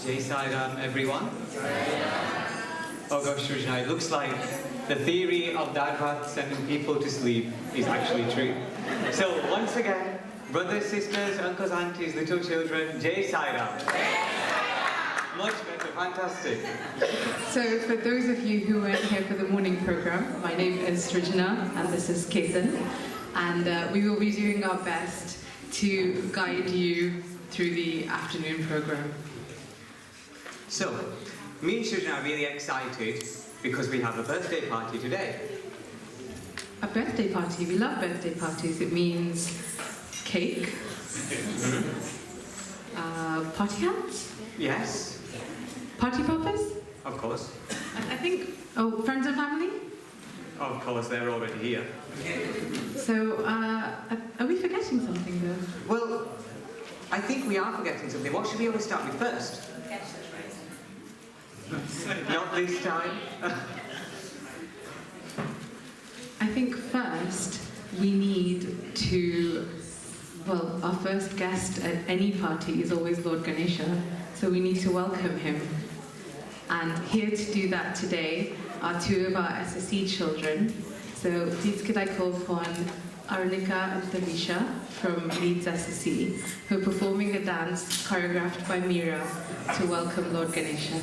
Jai Sai Ram, everyone. Oh gosh, Srijana, it looks like the theory of Dadvat sending people to sleep is actually true. So once again, brothers, sisters, uncles, aunties, little children, Jai Sai Ram. Much better, fantastic. So for those of you who weren't here for the morning program, my name is Srijana and this is Ketan, and we will be doing our best to guide you through the afternoon program. So, me and Srijana are really excited because we have a birthday party today. A birthday party, we love birthday parties. It means cake, party hats, Yes, party poppers, of course. I think, oh, friends and family? Of course, they're already here. So, are we forgetting something though? Well, I think we are forgetting something. What should we always start with first? Not this time. I think first we need to, well, our first guest at any party is always Lord Ganesha, so we need to welcome him. And here to do that today are two of our SSE children. So please could I call upon Arunika and Tavisha from Leeds SSE, who are performing a dance choreographed by Mira to welcome Lord Ganesha.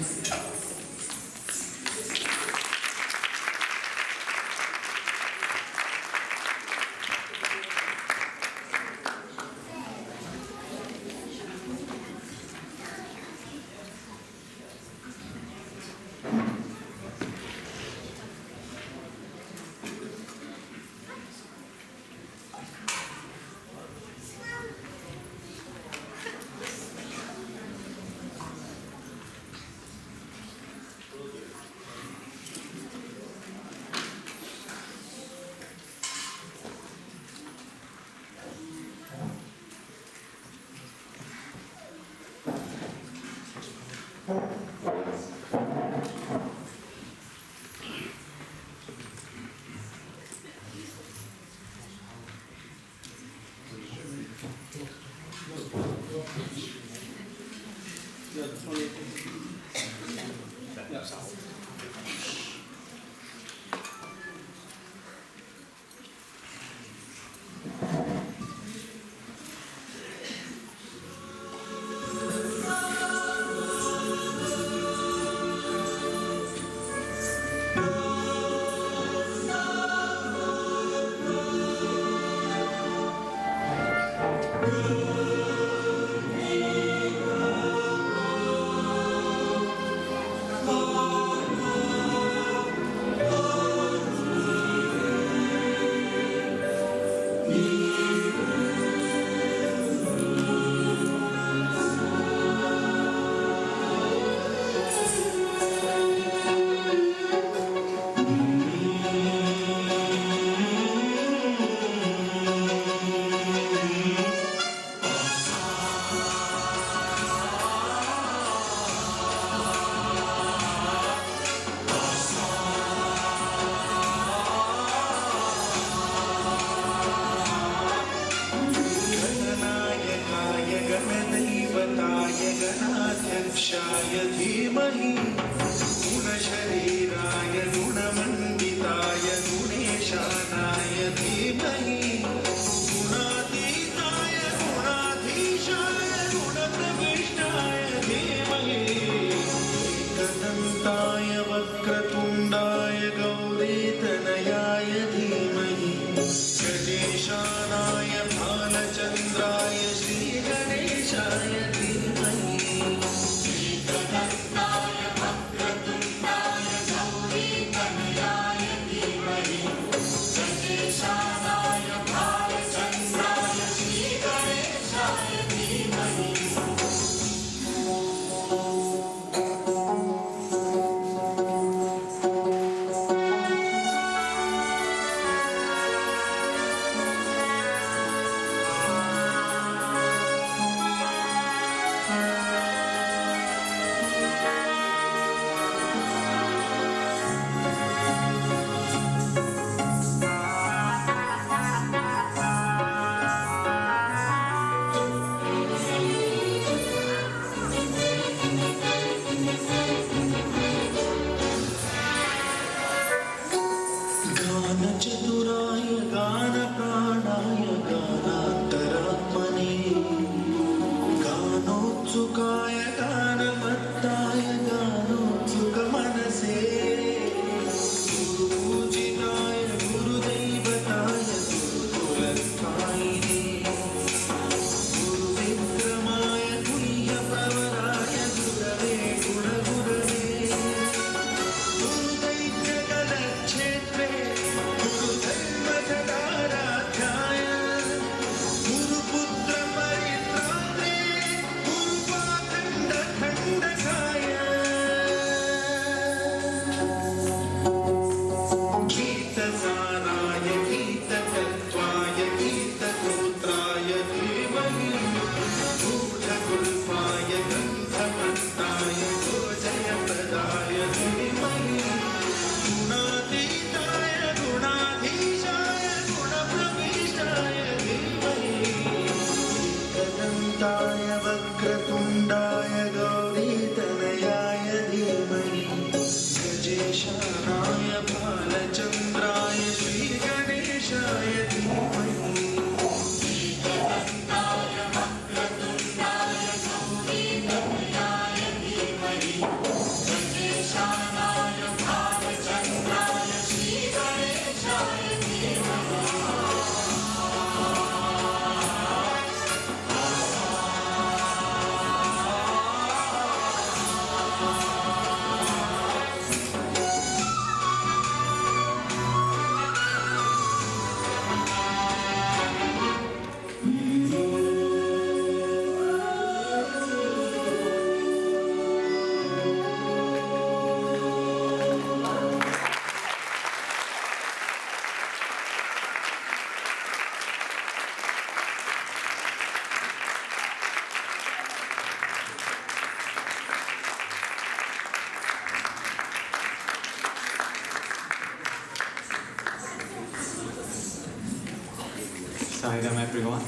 Saidam, everyone.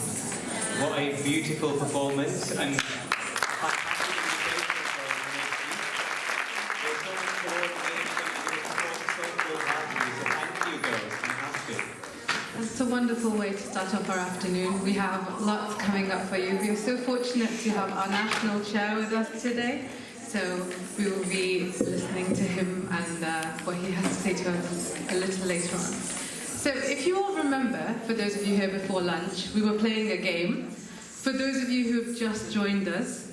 What a beautiful performance and fantastic invitation. Thank you, girls. Fantastic. It's a wonderful way to start off our afternoon. We have lots coming up for you. We are so fortunate to have our national chair with us today. So we will be listening to him and what he has to say to us a little later on. So if you all remember, for those of you here before lunch, we were playing a game. For those of you who have just joined us,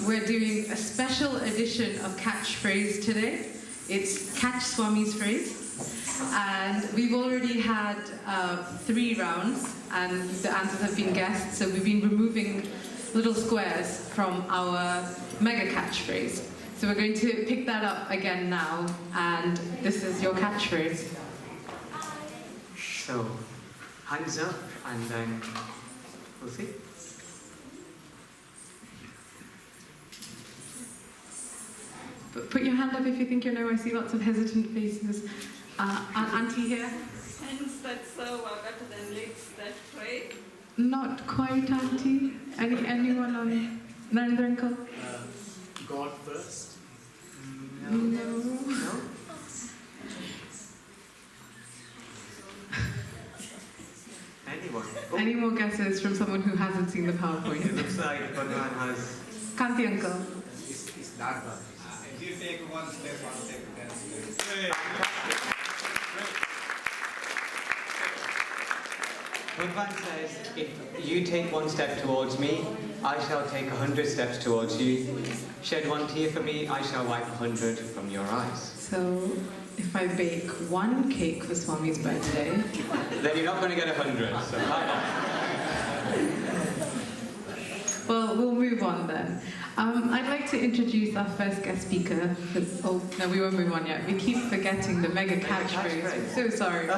we're doing a special edition of Catchphrase today. It's Catch Swami's Phrase. And we've already had 3 rounds, and the answers have been guessed. So we've been removing little squares from our mega catchphrase. So we're going to pick that up again now, and this is your catchphrase. So, hands up, and then we'll see. But put your hand up if you think you know. I see lots of hesitant faces. Auntie here? Hence, that's so better than Leeds, that phrase. Not quite, Auntie. Anyone on Narendra uncle? God first. No. Anyone? Oh, Any more guesses from someone who hasn't seen the it PowerPoint? looks like Bhagwan has. Kanti uncle. It's that one. If you take one step, I'll take 10 steps. Bhagwan says, if you take 1 step towards me, I shall take 100 steps towards you. Shed 1 tear for me, I shall wipe 100 from your eyes. So, if I bake 1 cake for Swami's birthday, Then you're not going to get 100, so come on. well, we'll move on then. I'd like to introduce our first guest speaker. Oh, no, we won't move on yet. We keep forgetting the mega catchphrase. catchphrase. So sorry.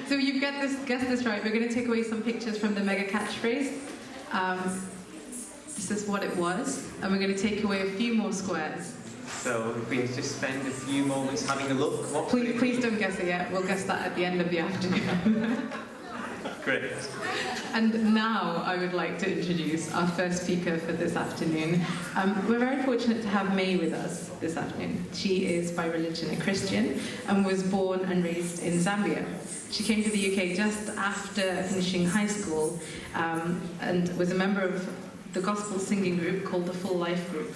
So you've guessed this right. We're going to take away some pictures from the mega catchphrase. This is what it was, and we're going to take away a few more squares. So if we just spend a few moments having a look, what could it Please be? don't guess it yet. We'll guess that at the end of the afternoon. Great. And now I would like to introduce our first speaker for this afternoon. We're very fortunate to have May with us this afternoon. She is by religion a Christian and was born and raised in Zambia. She came to the UK just after finishing high school and was a member of the gospel singing group called the Full Life Group.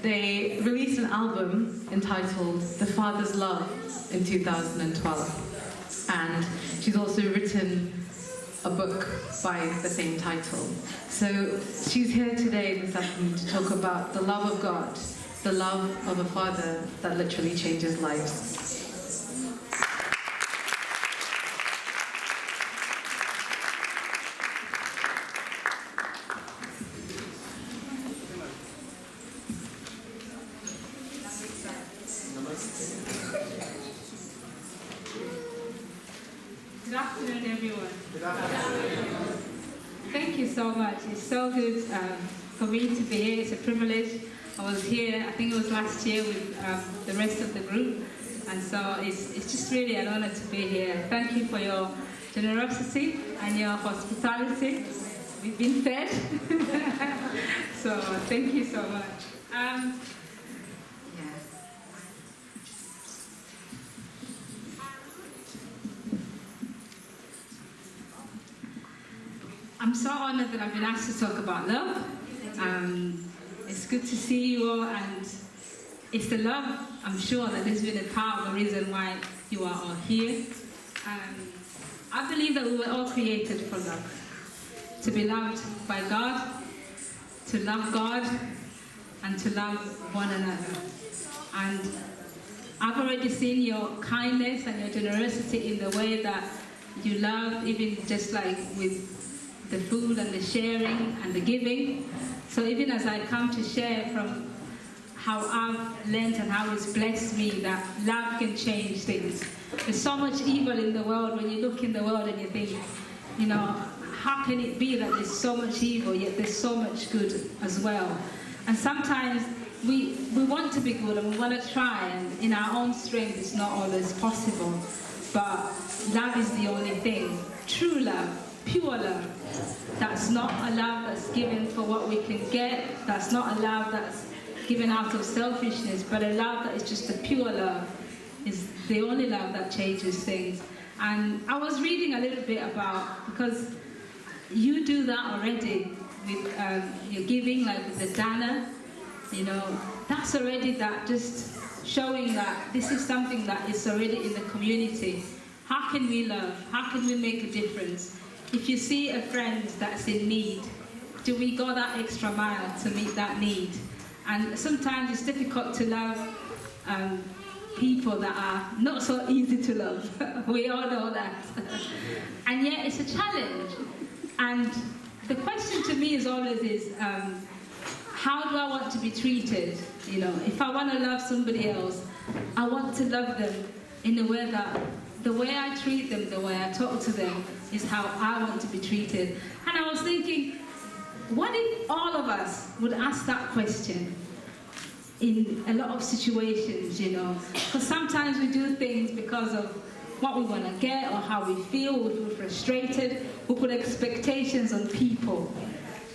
They released an album entitled The Father's Love in 2012. And she's also written a book by the same title. So she's here today this afternoon to talk about the love of God, the love of a father that literally changes lives. Good afternoon, everyone. Thank you so much. It's so good for me to be here. It's a privilege. I was here, I think it was last year with the rest of the group. And so it's just really an honor to be here. Thank you for your generosity and your hospitality. We've been fed. So thank you so much. I'm so honored that I've been asked to talk about love. It's good to see you all, and it's the love, I'm sure, that has been a part of the reason why you are all here. I believe that we were all created for love. To be loved by God, to love God, and to love one another. And I've already seen your kindness and your generosity in the way that you love, even just like with the food and the sharing and the giving. So even as I come to share from how I've learned and how it's blessed me that love can change things. There's so much evil in the world when you look in the world and you think, you know, how can it be that there's so much evil yet there's so much good as well? And sometimes we want to be good and we want to try, and in our own strength it's not always possible. But love is the only thing. True love pure love. That's not a love that's given for what we can get. That's not a love that's given out of selfishness, but a love that is just a pure love is the only love that changes things. And I was reading a little bit about, because you do that already with your giving, like with the Dana, you know, that's already that, just showing that this is something that is already in the community. How can we love? How can we make a difference? If you see a friend that's in need, do we go that extra mile to meet that need? And sometimes it's difficult to love people that are not so easy to love. We all know that. And yet it's a challenge. And the question to me is always how do I want to be treated? You know, if I want to love somebody else, I want to love them in a way that the way I treat them, the way I talk to them, is how I want to be treated. And I was thinking, what if all of us would ask that question in a lot of situations, you know? Because sometimes we do things because of what we want to get or how we feel frustrated. We put expectations on people.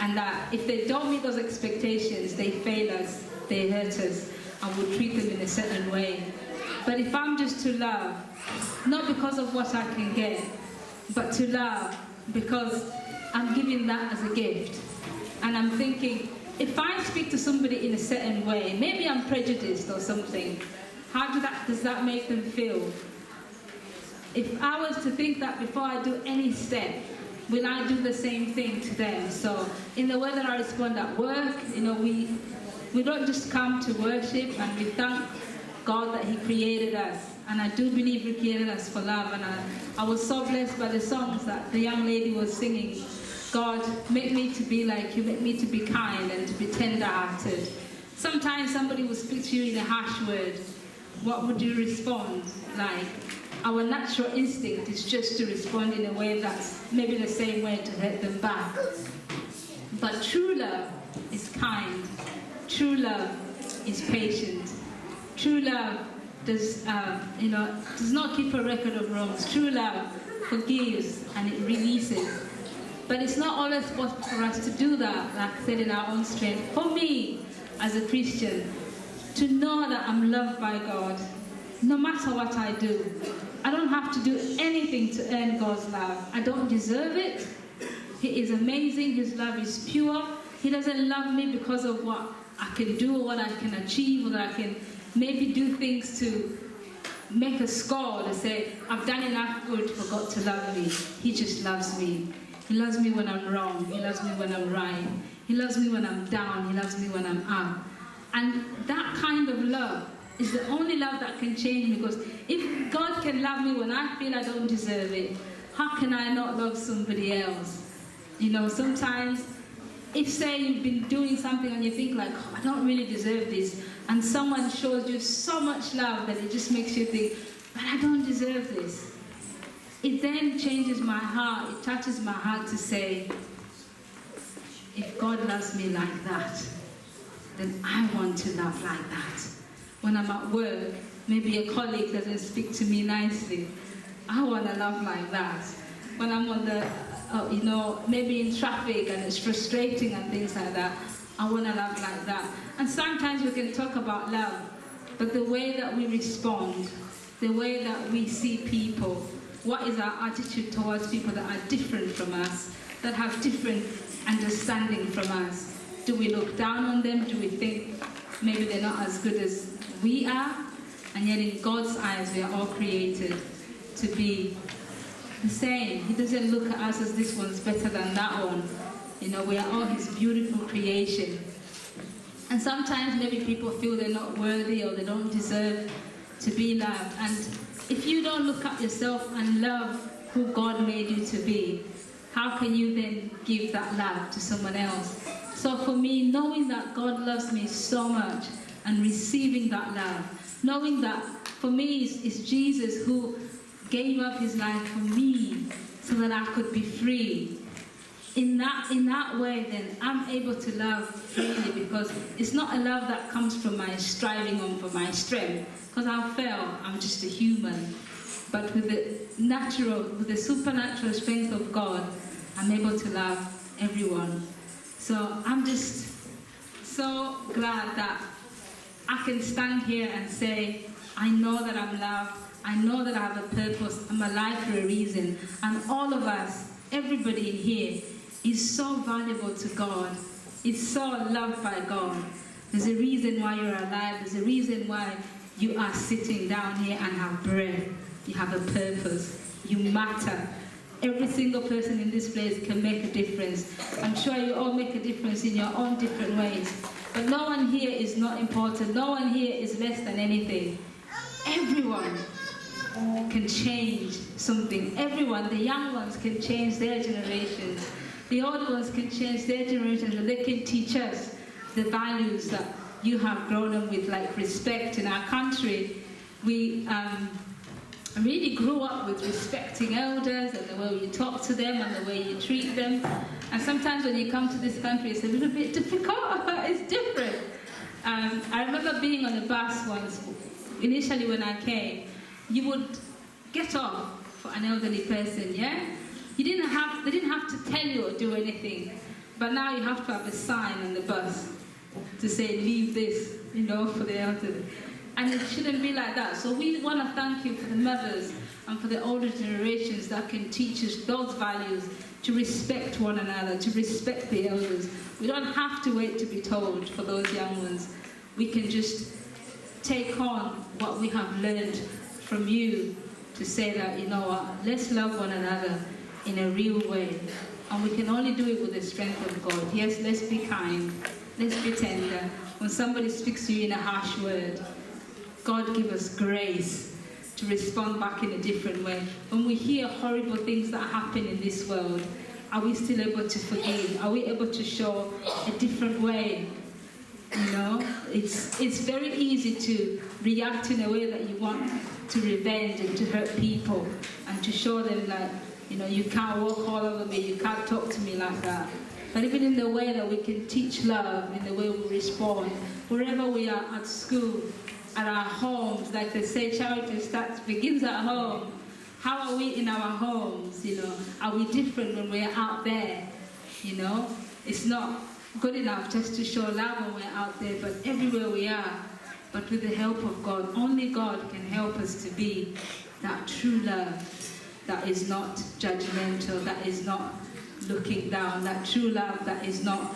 And that if they don't meet those expectations, they fail us, they hurt us, and we treat them in a certain way. But if I'm just to love, not because of what I can get, but to love because I'm giving that as a gift. And I'm thinking, if I speak to somebody in a certain way, maybe I'm prejudiced or something, does that make them feel? If I was to think that before I do any step, will I do the same thing to them? So in the way that I respond at work, you know, we don't just come to worship, and we thank God that He created us. And I do believe He created us for love. And I was so blessed by the songs that the young lady was singing. God, make me to be like you, make me to be kind and to be tender-hearted. Sometimes somebody will speak to you in a harsh word. What would you respond like? Our natural instinct is just to respond in a way that's maybe the same way to hurt them back. But true love is kind. True love is patient. True love does not keep a record of wrongs. True love forgives and it releases. But it's not always possible for us to do that, like I said, in our own strength. For me, as a Christian, to know that I'm loved by God, no matter what I do, I don't have to do anything to earn God's love. I don't deserve it. He is amazing. His love is pure. He doesn't love me because of what I can do or what I can achieve, or that I can maybe do things to make a score to say, I've done enough good for God to love me. He just loves me. He loves me when I'm wrong. He loves me when I'm right. He loves me when I'm down. He loves me when I'm up. And that kind of love is the only love that can change me, because if God can love me when I feel I don't deserve it, how can I not love somebody else? You know, sometimes, if say you've been doing something and you think like, oh, I don't really deserve this, and someone shows you so much love that it just makes you think, but I don't deserve this. It then changes my heart, it touches my heart to say, if God loves me like that, then I want to love like that. When I'm at work, maybe a colleague doesn't speak to me nicely, I want to love like that. When I'm on the, maybe in traffic and it's frustrating and things like that, I want to love like that. And sometimes we can talk about love, but the way that we respond, the way that we see people, what is our attitude towards people that are different from us, that have different understanding from us? Do we look down on them? Do we think maybe they're not as good as we are? And yet in God's eyes, we are all created to be the same. He doesn't look at us as this one's better than that one. You know, we are all His beautiful creation. And sometimes maybe people feel they're not worthy or they don't deserve to be loved. And if you don't look at yourself and love who God made you to be, how can you then give that love to someone else? So for me, knowing that God loves me so much and receiving that love, knowing that for me it's Jesus who gave up His life for me so that I could be free. In that way, then I'm able to love freely, because it's not a love that comes from my striving on for my strength, because I fail, I'm just a human. But with the supernatural strength of God, I'm able to love everyone. So I'm just so glad that I can stand here and say, I know that I'm loved, I know that I have a purpose, I'm alive for a reason. And all of us, everybody in here, is so valuable to God, is so loved by God. There's a reason why you're alive, there's a reason why you are sitting down here and have breath. You have a purpose, you matter. Every single person in this place can make a difference. I'm sure you all make a difference in your own different ways. But no one here is not important. No one here is less than anything. Everyone can change something. Everyone, the young ones can change their generations. The older ones can change their generations, and they can teach us the values that you have grown up with, like respect. In our country, we really grew up with respecting elders and the way you talk to them and the way you treat them. And sometimes when you come to this country, it's a little bit difficult. It's different. I remember being on a bus once. Initially when I came, you would get off for an elderly person, yeah? They didn't have to tell you or do anything. But now you have to have a sign on the bus to say, leave this, for the elderly. And it shouldn't be like that. So we want to thank you for the mothers and for the older generations that can teach us those values, to respect one another, to respect the elders. We don't have to wait to be told for those young ones. We can just take on what we have learned from you to say that, let's love one another in a real way. And we can only do it with the strength of God. Yes, let's be kind. Let's be tender. When somebody speaks to you in a harsh word, God give us grace to respond back in a different way. When we hear horrible things that happen in this world, are we still able to forgive? Are we able to show a different way? It's very easy to react in a way that you want to revenge and to hurt people and to show them that, you can't walk all over me, you can't talk to me like that. But even in the way that we can teach love, in the way we respond, wherever we are at school, at our homes, like they say, charity begins at home. How are we in our homes? Are we different when we're out there? It's not good enough just to show love when we're out there, but everywhere we are. But with the help of God, only God can help us to be that true love that is not judgmental, that is not looking down, that true love that is not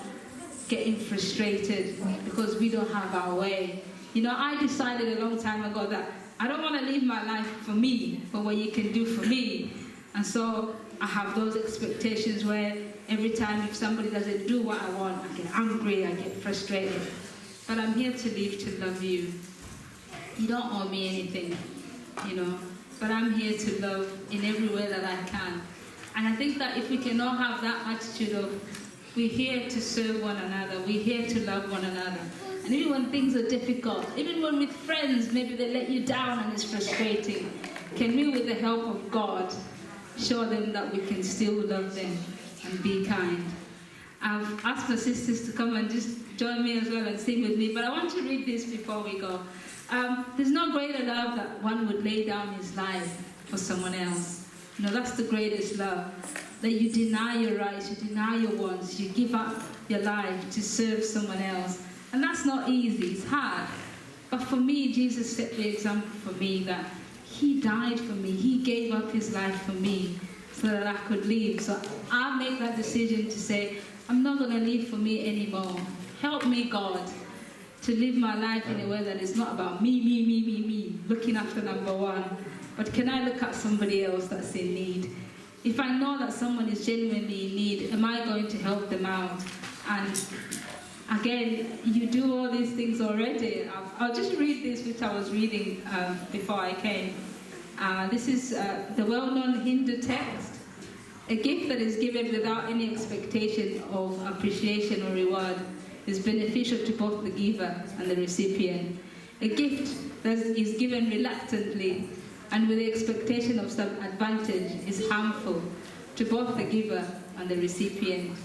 getting frustrated because we don't have our way. I decided a long time ago that I don't want to live my life for me, but what you can do for me. And so I have those expectations where every time if somebody doesn't do what I want, I get angry, I get frustrated. But I'm here to live to love you. You don't owe me anything, but I'm here to love in every way that I can. And I think that if we can all have that attitude of, we're here to serve one another, we're here to love one another. And even when things are difficult, even when with friends, maybe they let you down and it's frustrating, can we, with the help of God, show them that we can still love them and be kind? I've asked my sisters to come and just join me as well and sing with me, but I want to read this before we go. There's no greater love that one would lay down his life for someone else. That's the greatest love. That you deny your rights, you deny your wants, you give up your life to serve someone else. And that's not easy, it's hard. But for me, Jesus set the example for me that he died for me, he gave up his life for me so that I could live. So I make that decision to say, I'm not going to live for me anymore. Help me, God, to live my life in a way that is not about me, looking after number one. But can I look at somebody else that's in need? If I know that someone is genuinely in need, am I going to help them out? And again, you do all these things already. I'll just read this, which I was reading before I came. This is the well-known Hindu text. A gift that is given without any expectation of appreciation or reward is beneficial to both the giver and the recipient. A gift that is given reluctantly and with the expectation of some advantage is harmful to both the giver and the recipient.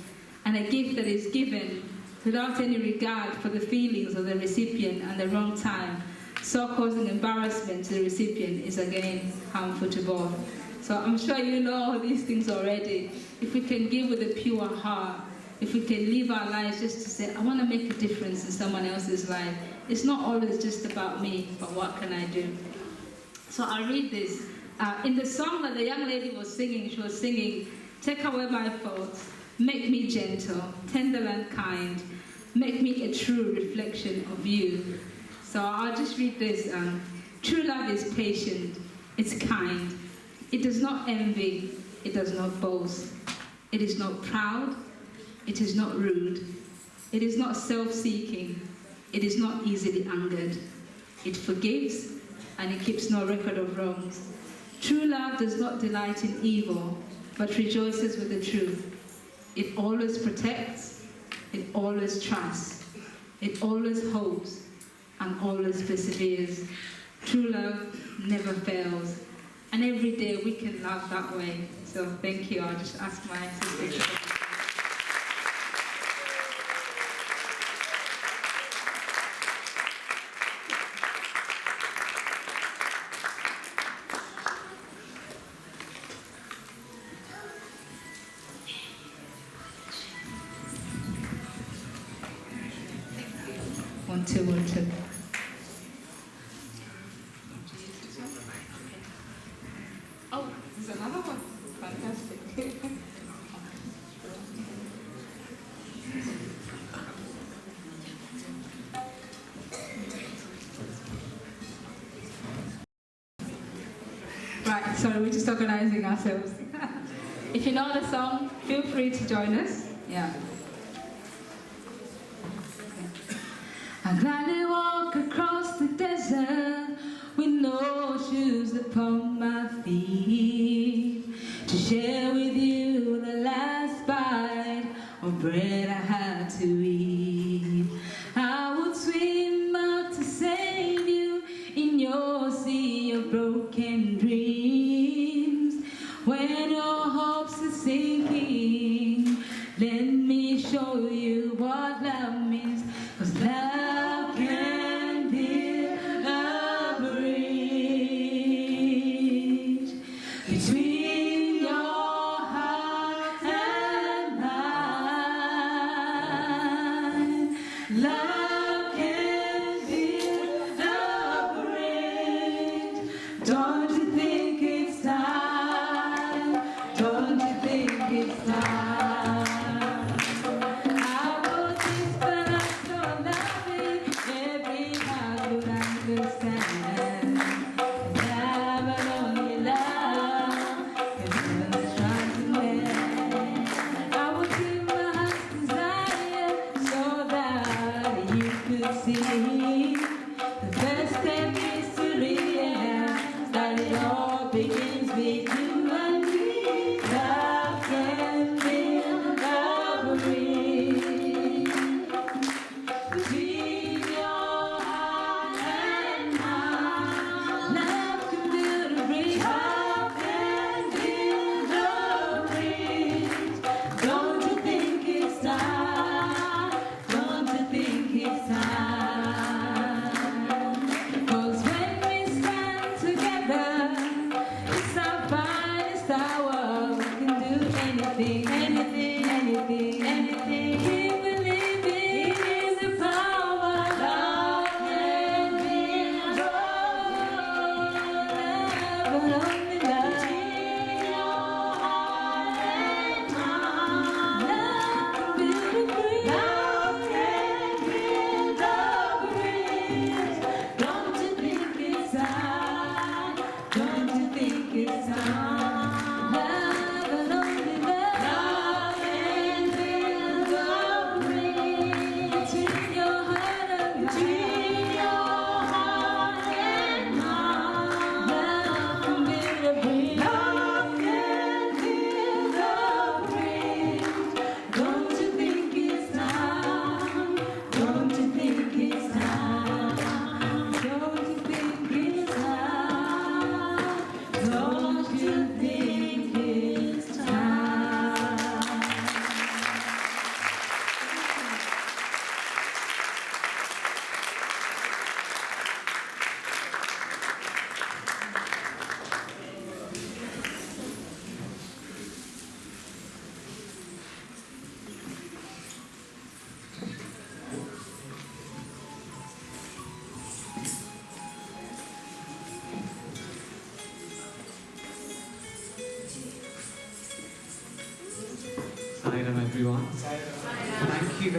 And a gift that is given without any regard for the feelings of the recipient and the wrong time, so causing embarrassment to the recipient, is again harmful to both. So I'm sure you know all these things already. If we can give with a pure heart, if we can live our lives just to say, I want to make a difference in someone else's life. It's not always just about me, but what can I do? So I'll read this. In the song that the young lady was singing, she was singing, take away my faults, make me gentle, tender and kind, make me a true reflection of you. So I'll just read this. True love is patient, it's kind. It does not envy, it does not boast. It is not proud, it is not rude. It is not self-seeking, it is not easily angered. It forgives and it keeps no record of wrongs. True love does not delight in evil, but rejoices with the truth. It always protects, it always trusts, it always hopes, and always perseveres. True love never fails. And every day we can love that way. So thank you. I'll just ask my sister. One, two, one, two. Oh, there's another one. Fantastic. Right, sorry, we're just organizing ourselves. If you know the song, feel free to join us. Yeah. I gladly walk across the desert with no shoes upon my feet, to share with you the last bite of bread I had to eat. I would swim out to save you in your sea of broken dreams. When your hopes are sinking, let me show you what love means. 'Cause love can build a bridge between your heart and mine.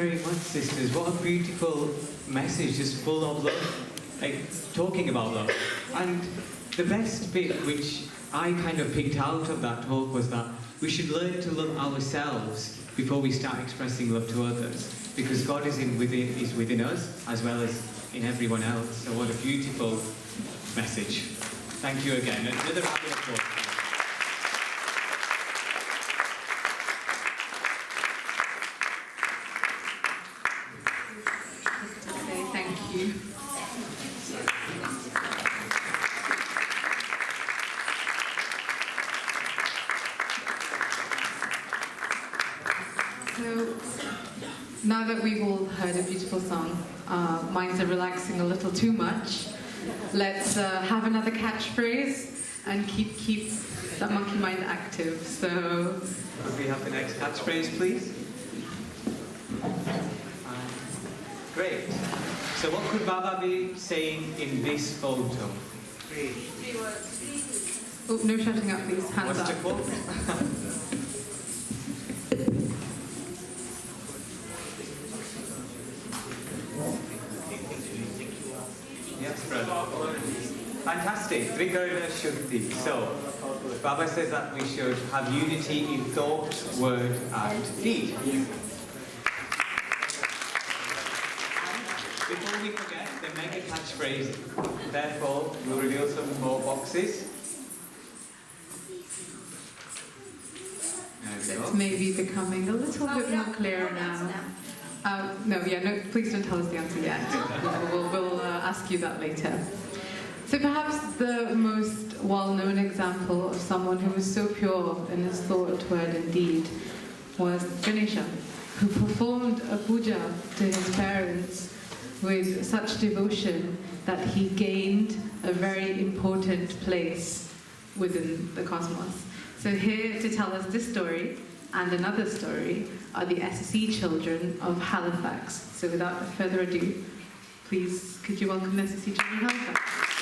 very much, sisters. What a beautiful message, just full of love, like talking about love. And the best bit, which I kind of picked out of that talk, was that we should learn to love ourselves before we start expressing love to others, because God is within us as well as in everyone else. So what a beautiful message. Thank you again. Another round of applause. Thank you. So, now that we've all heard a beautiful song, minds are relaxing a little too much. Let's have another catchphrase and keep that monkey mind active. So, Could we have the next catchphrase, please? Great. So what could Baba be saying in this photo? oh, no shouting up, please. Hands What's up. the quote? Yes, brother. Fantastic. Trikarna Shuddhi. So, Baba says that we should have unity in thought, word, and deed. Before we forget, the mega catchphrase, therefore, we'll reveal some more boxes. There we It's go. maybe becoming a little bit more clear now. No, please don't tell us the answer yet. We'll ask you that later. So perhaps the most well-known example of someone who was so pure in his thought, word and deed was Ganesha, who performed a puja to his parents with such devotion that he gained a very important place within the cosmos. So here to tell us this story and another story are the SSE children of Halifax. So without further ado, please could you welcome the SSE children of Halifax?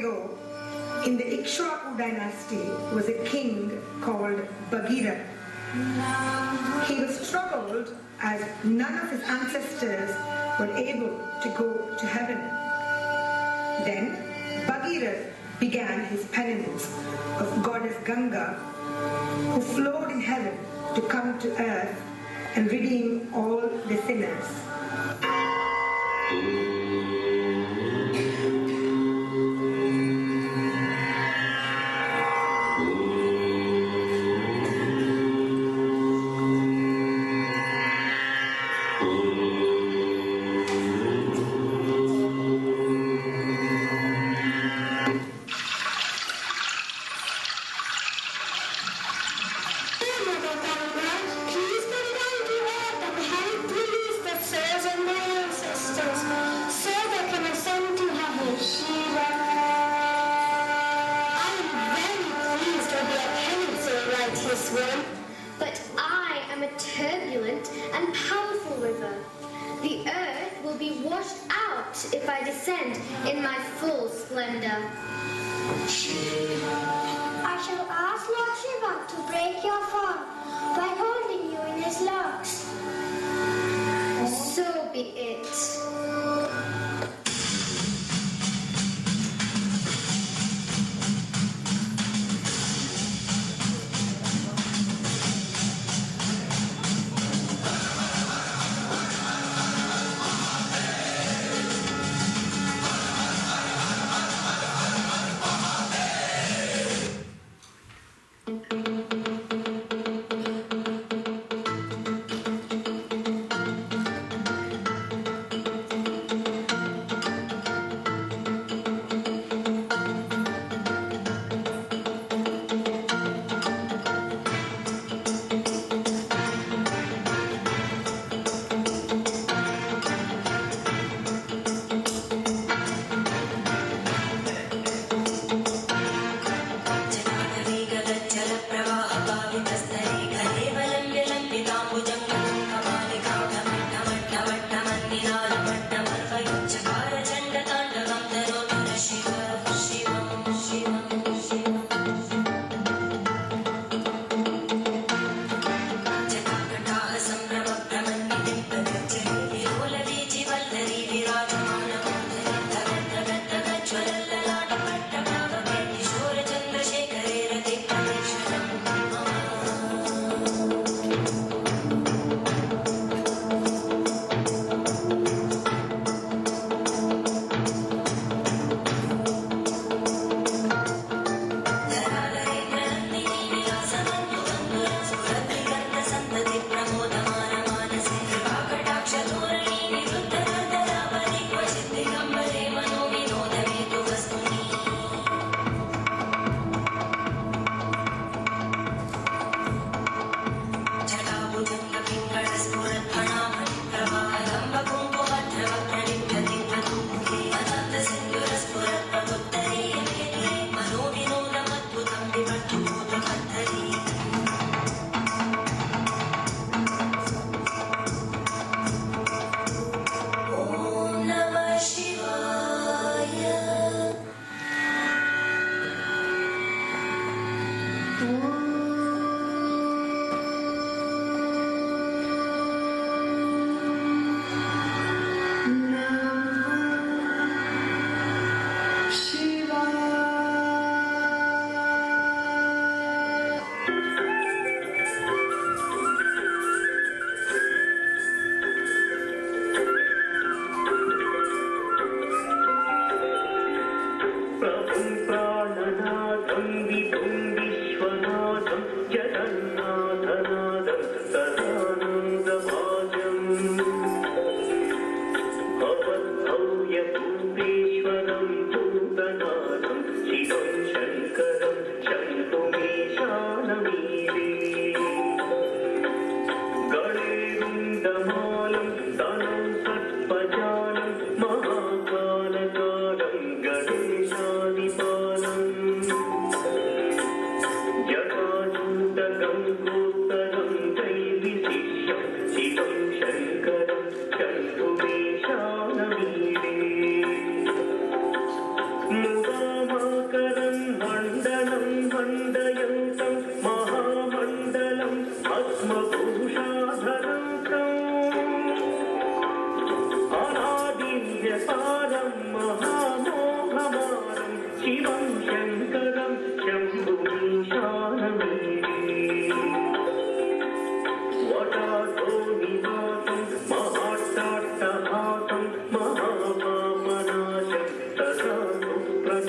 ago, in the Ikshwaku dynasty, was a king called Bagheera. He was troubled as none of his ancestors were able to go to heaven. Then Bagheera began his penance of goddess Ganga, who flowed in heaven to come to earth and redeem all the sinners. But I am a turbulent and powerful river. The earth will be washed out if I descend in my full splendor. I shall ask Lord Shiva to break your fall by holding you in his locks. So be it.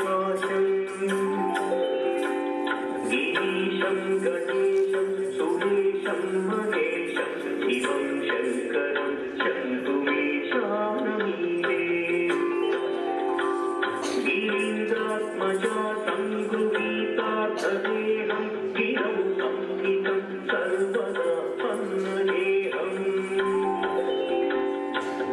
प्रकाशम् गिरीशं गणेशं सुरेशं महेशं शिवं शङ्करं शम्भुमीशानमीरे गिरीन्द्रात्मजा सङ्गृहीतार्थदेहं गिरौ संहितं सर्वदा पन्नगेहम्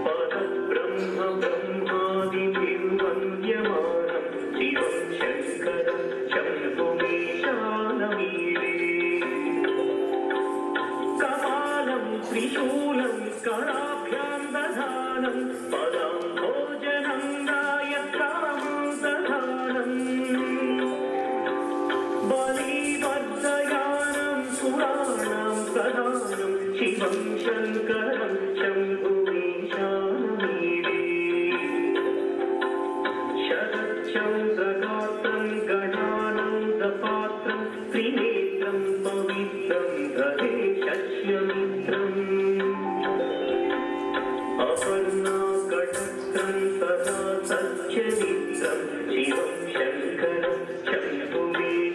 परब्रह्म ब्रह्मादिभिर्वन्द्यमानं शिवं शङ्करं शम्भुमीशानमीरे कपालं त्रिशूलं कराभ्यां दधानं पदाम्भोजनं गायत्रां दधानम् बलिवर्धयानं सुराणां प्रधानं शिवं शङ्करं शम्भुमीशानमीरे शरच्चन्द्रगात्रं गणानन्दपात्रं त्रिनेत्रं पवित्रं धरे शस्यमित्रम् अपर्णाकटस्त्रं सदा सच्चरित्रं शिवं शङ्करं शम्भुमीशानमीरे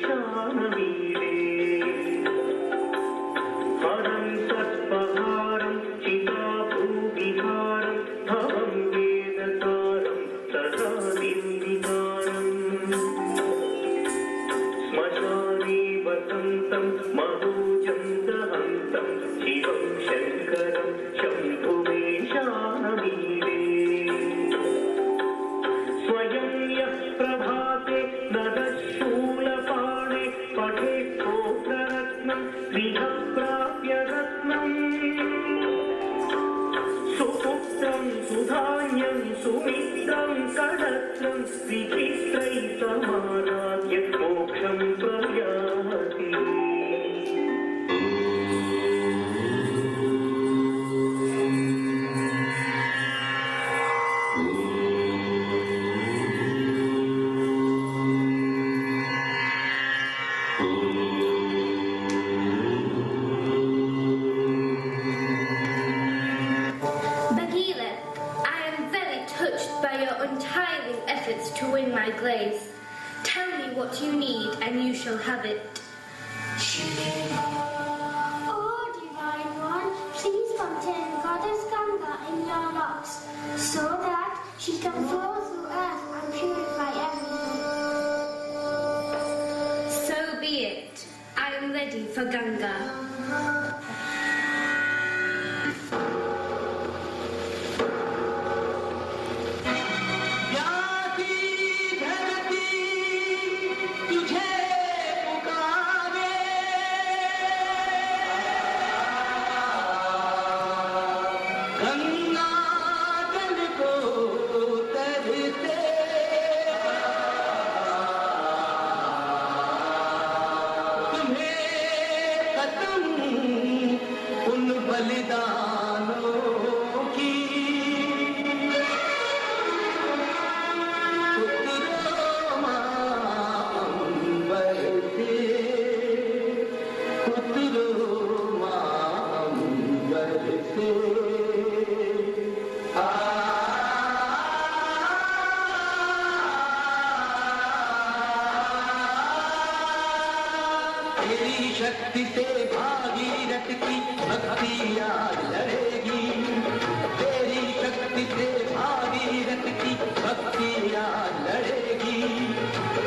हरं सत्पहारं चिताभूविहारं भवं वेदसारं सदा निर्विकारम् श्मशाने वसन्तं महोजं दहन्तं शिवं शङ्करं शम्भुमीशानमीरे स्वयं यः प्रभाते नदशूलपाणे पठेत् स्तोत्ररत्नं गृहं प्राप्य रत्नम् सुपुत्रं सुधान्यं सुमित्रं कडत्रं विचित्रैः समाराध्य मोक्षं प्रयाति Bagheera, I am very touched by your untiring efforts to win my grace. Tell me what you need and you shall have it. Oh, Divine One, please contain Goddess Ganga in your locks, so that she can flow through earth and purify everything. So be it. I am ready for Ganga. व्यासी धरती तुझे पुकारे गंगा जल को तरते तुम्हें कसम उन बलिदानों की पुत्रों मांबर से तेरी शक्ति से भागीरथ की भक्ति आज लड़ेगी तेरी शक्ति से भागीरथ की भक्ति आज लड़ेगी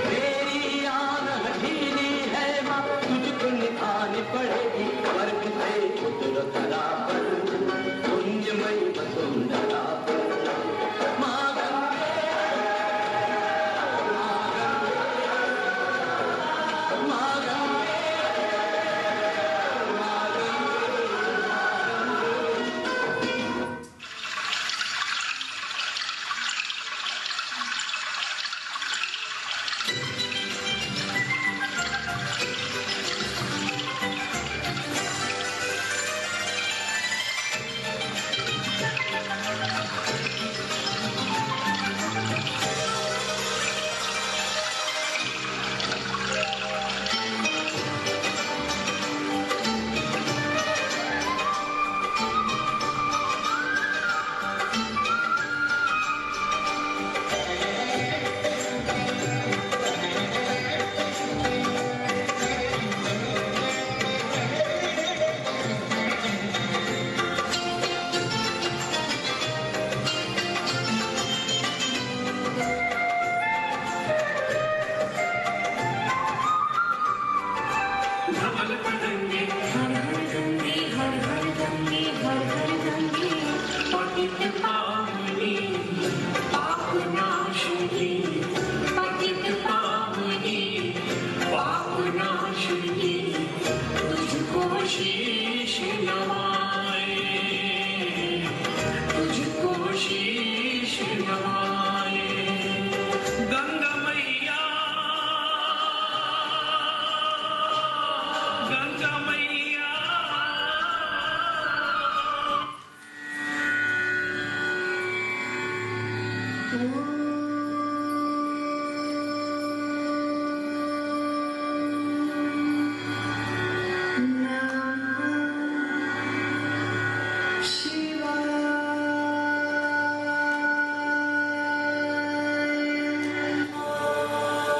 तेरी आन हठीली है माँ तुझको निभानी पड़ेगी स्वर्ग से उतर धरा पर पुण्यमयी वसुंधरा पर माँ गंगे माँ Gange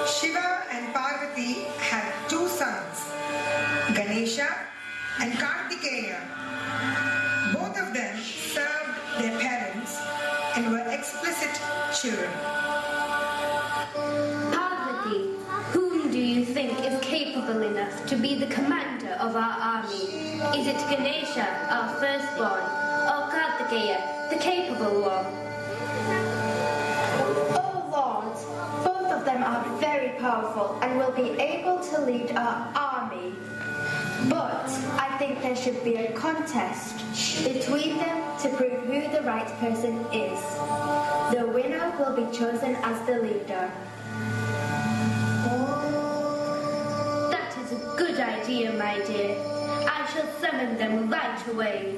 Shiva and Parvati had two sons, Ganesha and Kartikeya. Both of them served their parents and were explicit children. Parvati, whom do you think is capable enough to be the commander of our army? Is it Ganesha, our firstborn, or Kartikeya, the capable one? Oh Lord, both of them are very powerful and will be able to lead our army. But I think there should be a contest between them to prove who the right person is. The winner will be chosen as the leader. That is a good idea, my dear. I shall summon them right away.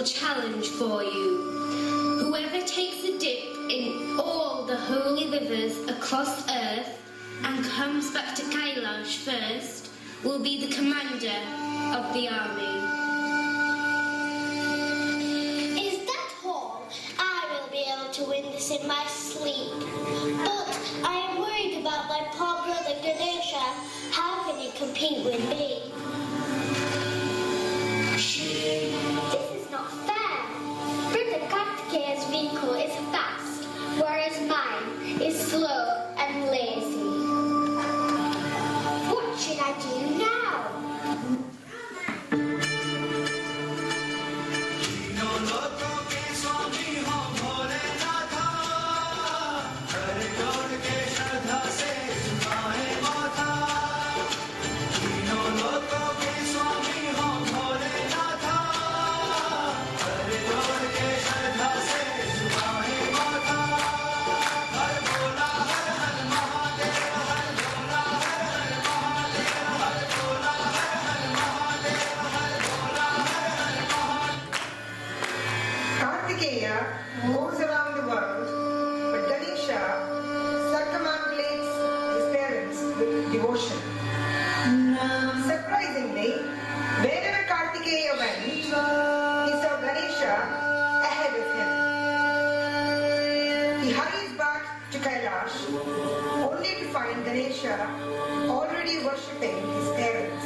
challenge for you. Whoever takes a dip in all the holy rivers across earth and comes back to Kailash first will be the commander of the army. Is that all? I will be able to win this in my sleep. But I am worried about my poor brother Ganesha. How can he compete with me? This is not fair. Brother Kartikeya's vehicle is fast, whereas mine is slow and lazy. What should I do now? devotion. Surprisingly, wherever Kartikeya went, he saw Ganesha ahead of him. He hurries back to Kailash, only to find Ganesha already worshipping his parents.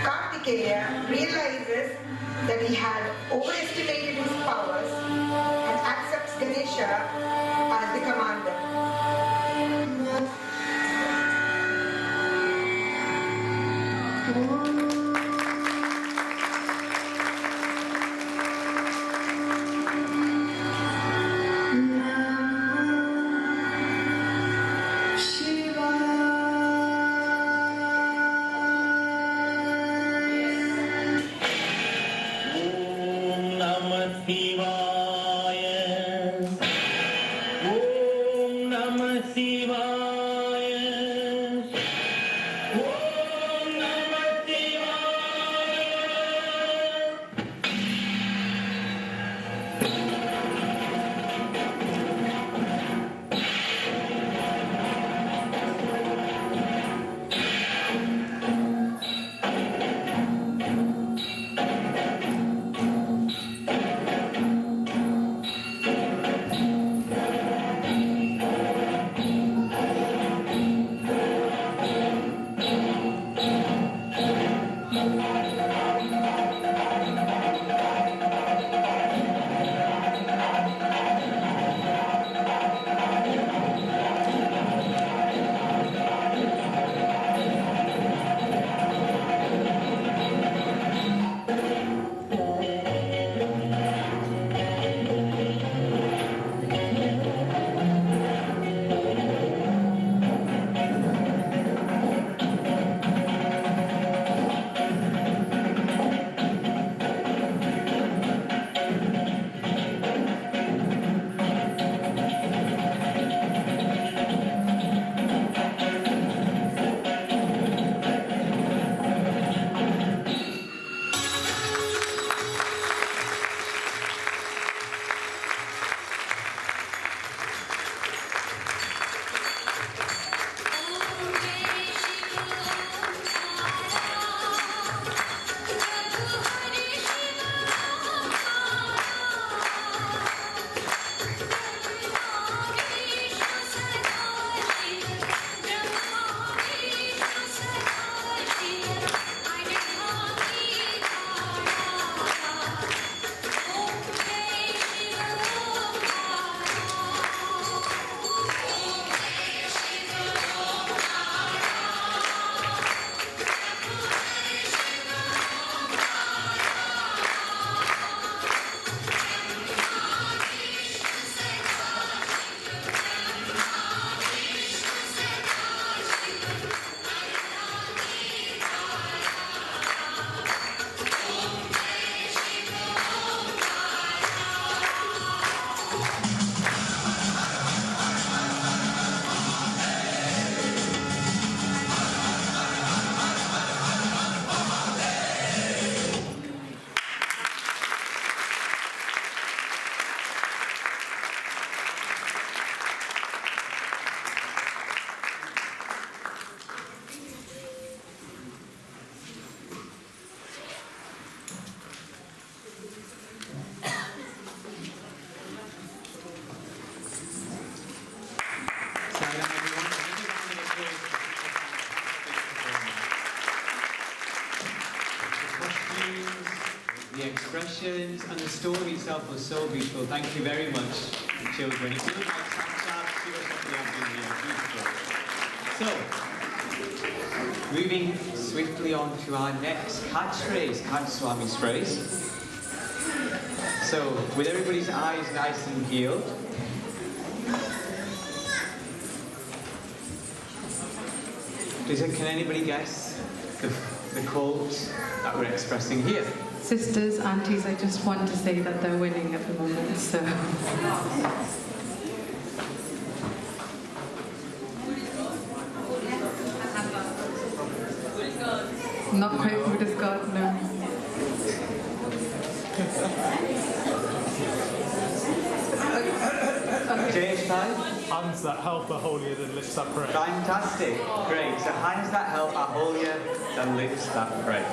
Kartikeya realizes that he had overestimated his powers and accepts Ganesha as the commander. The expressions and the story itself was so beautiful. Thank you very much, children. If you look like so, moving swiftly on to our next catchphrase, Swami's phrase. So, with everybody's eyes nice and peeled, can anybody guess the quote that we're expressing here? Sisters, aunties, I just want to say that they're winning at the moment, so... Not quite good as God, no. James, hands that help are holier than lips that pray. Fantastic. Great. So hands that help are holier than lips that pray.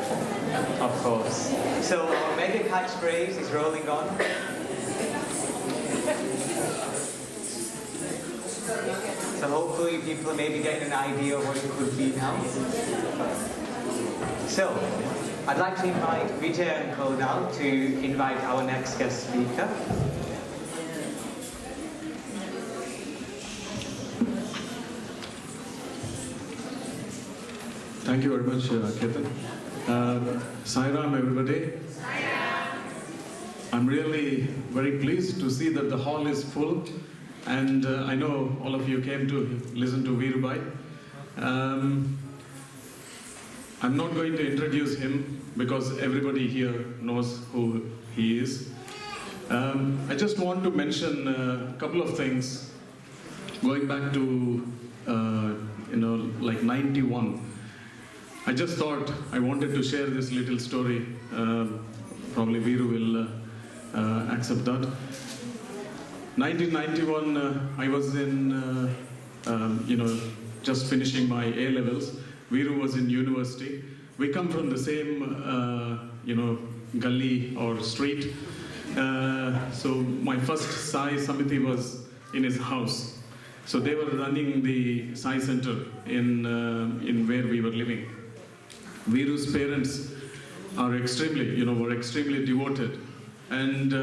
Of course. So our mega catchphrase is rolling on. So hopefully people are maybe getting an idea of what it could be now. So, I'd like to invite Vijay Uncle now to invite our next guest speaker. Thank you very much, Ketan. Sairam, everybody. I'm really very pleased to see that the hall is full, and I know all of you came to listen to Viru Bhai. I'm not going to introduce him because everybody here knows who he is. I just want to mention a couple of things going back to, like 91. I just thought I wanted to share this little story. Probably Viru will accept that. 1991, I was in, just finishing my A-levels. Viru was in university. We come from the same, gully or street. So my first Sai Samiti was in his house. So they were running the Sai Center in where we were living. Viru's parents are were extremely devoted. And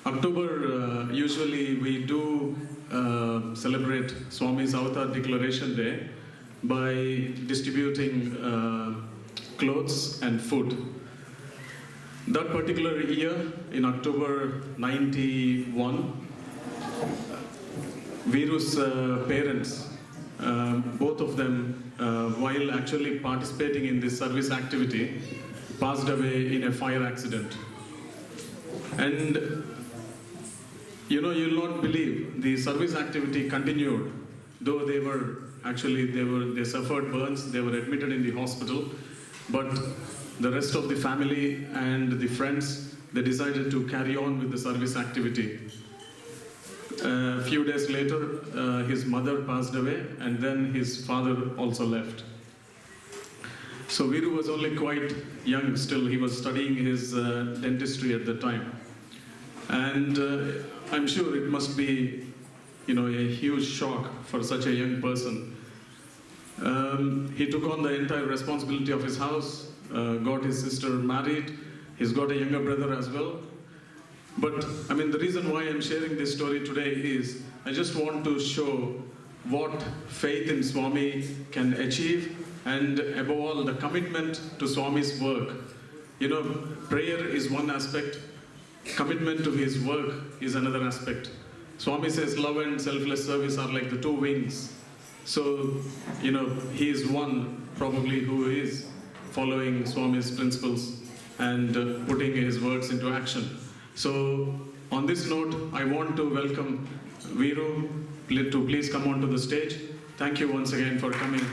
October, usually we do celebrate Swami's Avatar Declaration Day by distributing clothes and food. That particular year, in October 91, Viru's parents, both of them, while actually participating in this service activity, passed away in a fire accident. And you'll not believe the service activity continued, though they suffered burns, they were admitted in the hospital, but the rest of the family and the friends, they decided to carry on with the service activity. A few days later, his mother passed away, and then his father also left. So Viru was only quite young still. He was studying his dentistry at the time. And I'm sure it must be, a huge shock for such a young person. He took on the entire responsibility of his house, got his sister married. He's got a younger brother as well. But, the reason why I'm sharing this story today is I just want to show what faith in Swami can achieve, and above all, the commitment to Swami's work. Prayer is one aspect, commitment to his work is another aspect. Swami says love and selfless service are like the two wings. So, he is one probably who is following Swami's principles and putting his words into action. So, on this note, I want to welcome Viru to please come onto the stage. Thank you once again for coming.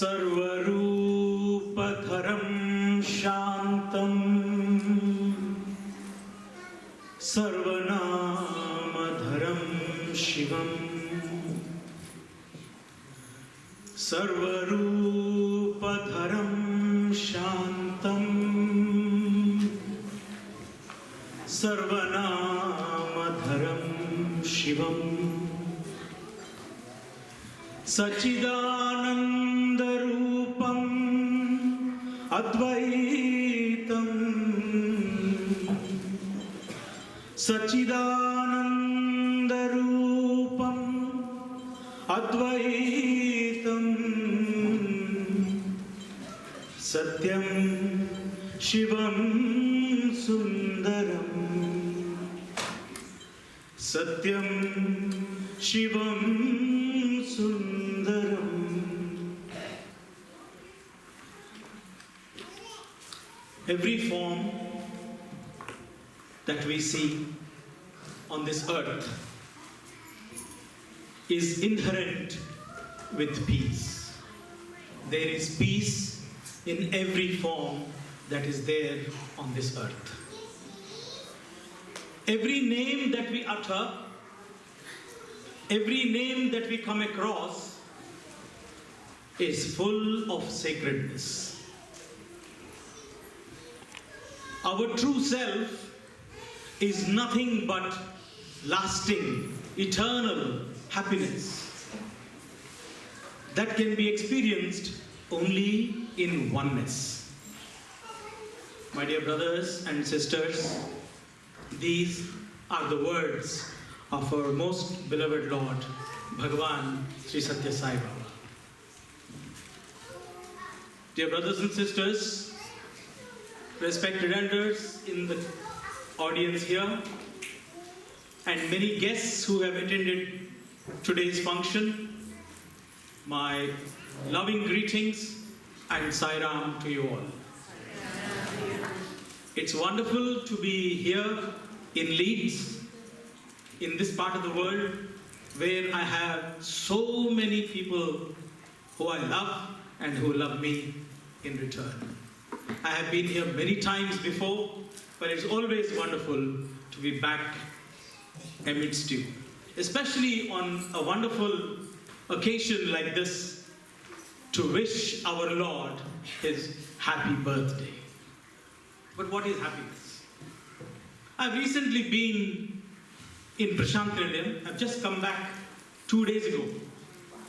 सर्वरूपधरं शान्तं सर्वनामधरं शिवं सर्वरूपधरं शान्तं सर्वनामधरं शिवं सच्चिदानन्दरूपम् अद्वैतं सच्चिदानन्दरूपम् अद्वैतं सत्यं शिवं सुन्दरं सत्यं शिवं सुन्दरम्. Every form that we see on this earth is inherent with peace. There is peace in every form that is there on this earth. Every name that we utter, every name that we come across is full of sacredness. Our true self is nothing but lasting, eternal happiness that can be experienced only in oneness. My dear brothers and sisters, these are the words of our most beloved Lord, Bhagavan Sri Satya Sai Baba. Dear brothers and sisters, respected elders in the audience here, and many guests who have attended today's function, my loving greetings and Sai Ram to you all. It's wonderful to be here in Leeds, in this part of the world, where I have so many people who I love and who love me in return. I have been here many times before, but it's always wonderful to be back amidst you, especially on a wonderful occasion like this, to wish our Lord his happy birthday. But what is happiness? I've recently been in Prashant Nilayam. I've just come back 2 days ago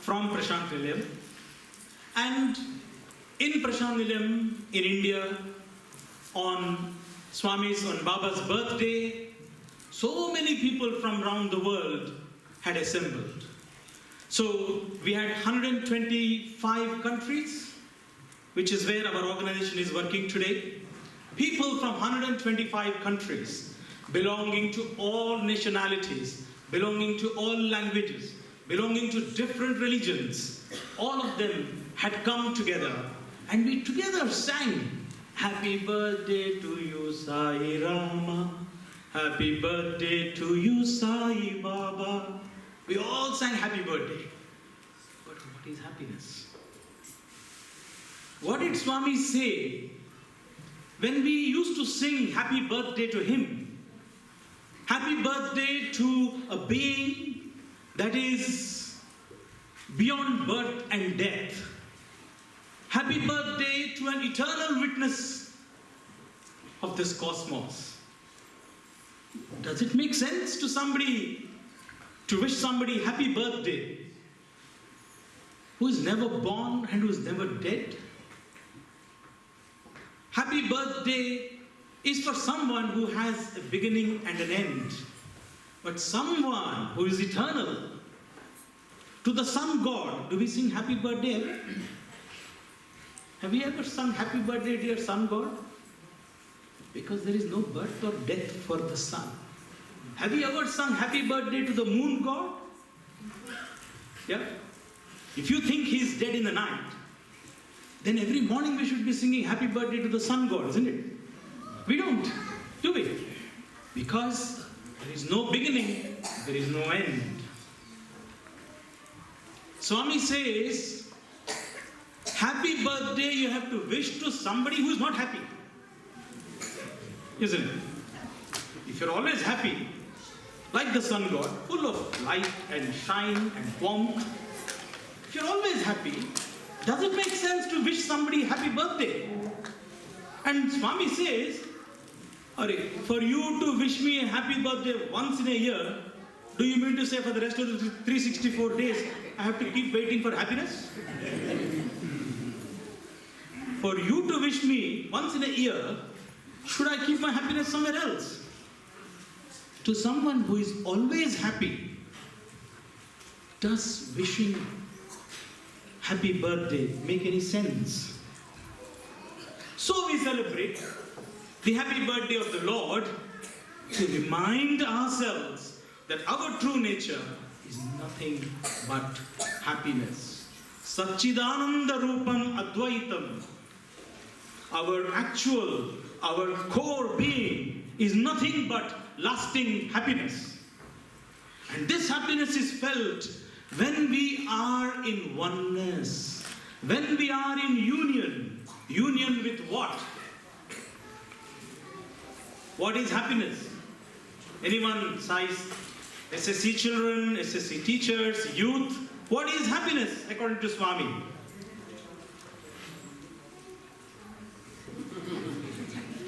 from Prashant Nilayam. And in Prashant Nilayam, in India, on Swami's, on Baba's birthday, so many people from around the world had assembled. So we had 125 countries, which is where our organization is working today. People from 125 countries, belonging to all nationalities, belonging to all languages, belonging to different religions, all of them had come together, and we together sang, "Happy birthday to you, Sai Rama. Happy birthday to you, Sai Baba." We all sang happy birthday. But what is happiness? What did Swami say when we used to sing happy birthday to him? Happy birthday to a being that is beyond birth and death. Happy birthday to an eternal witness of this cosmos. Does it make sense to somebody to wish somebody happy birthday who is never born and who is never dead? Happy birthday is for someone who has a beginning and an end, but someone who is eternal. To the sun god, do we sing happy birthday ever? Have you ever sung happy birthday, dear sun god? Because there is no birth or death for the sun. Have you ever sung happy birthday to the moon god? Yeah? If you think he is dead in the night, then every morning we should be singing happy birthday to the sun god, isn't it? We don't, do we? Because there is no beginning, there is no end. Swami says, happy birthday you have to wish to somebody who is not happy. Isn't it? If you're always happy, like the sun god, full of light and shine and warmth, if you're always happy, does it make sense to wish somebody happy birthday? And Swami says, For you to wish me a happy birthday once in a year, do you mean to say for the rest of the 364 days, I have to keep waiting for happiness? For you to wish me once in a year, should I keep my happiness somewhere else? To someone who is always happy, does wishing happy birthday make any sense? So we celebrate the happy birthday of the Lord to remind ourselves that our true nature is nothing but happiness. Satchidananda Rupam Advaitam. Our core being is nothing but lasting happiness. And this happiness is felt when we are in oneness, when we are in union. Union with what? What is happiness? Anyone size? SSC children, SSC teachers, youth. What is happiness according to Swami?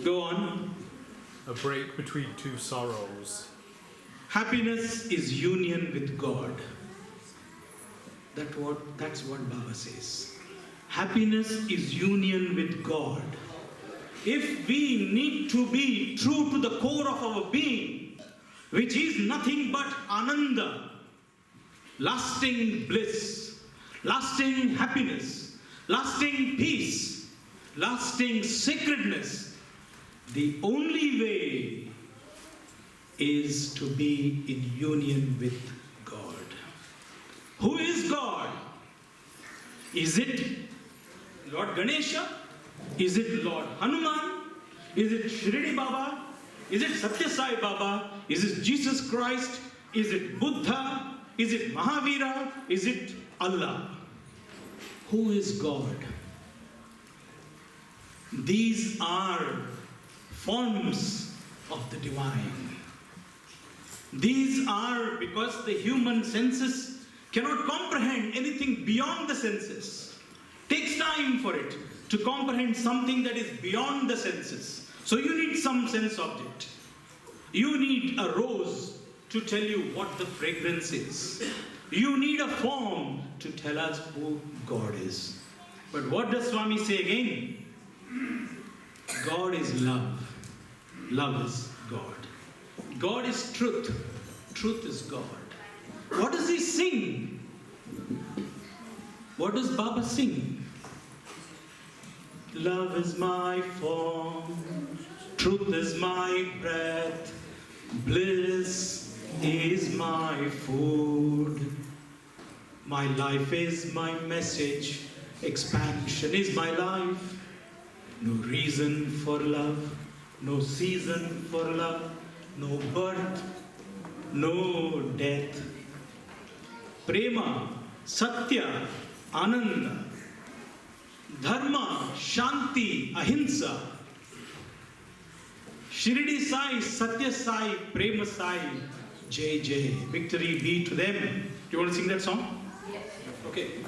Go on. A break between two sorrows. Happiness is union with God. That's what Baba says. Happiness is union with God. If we need to be true to the core of our being, which is nothing but Ananda, lasting bliss, lasting happiness, lasting peace, lasting sacredness, the only way is to be in union with God. Who is God? Is it Lord Ganesha? Is it Lord Hanuman? Is it Shirdi Baba? Is it Satya Sai Baba? Is it Jesus Christ? Is it Buddha? Is it Mahavira? Is it Allah? Who is God? These are forms of the divine. These are because the human senses cannot comprehend anything beyond the senses. Takes time for it to comprehend something that is beyond the senses. So you need some sense object. You need a rose to tell you what the fragrance is. You need a form to tell us who God is. But what does Swami say again? God is love. Love is God. God is truth. Truth is God. What does he sing? What does Baba sing? Love is my form, truth is my breath, bliss is my food. My life is my message, expansion is my life. No reason for love, no season for love, no birth, no death. Prema, Satya, Ananda, Dharma, Shanti, Ahimsa. Shirdi Sai, Satya Sai, Prema Sai, Jai Jai. Victory be to them. Do you want to sing that song? Yes. Okay.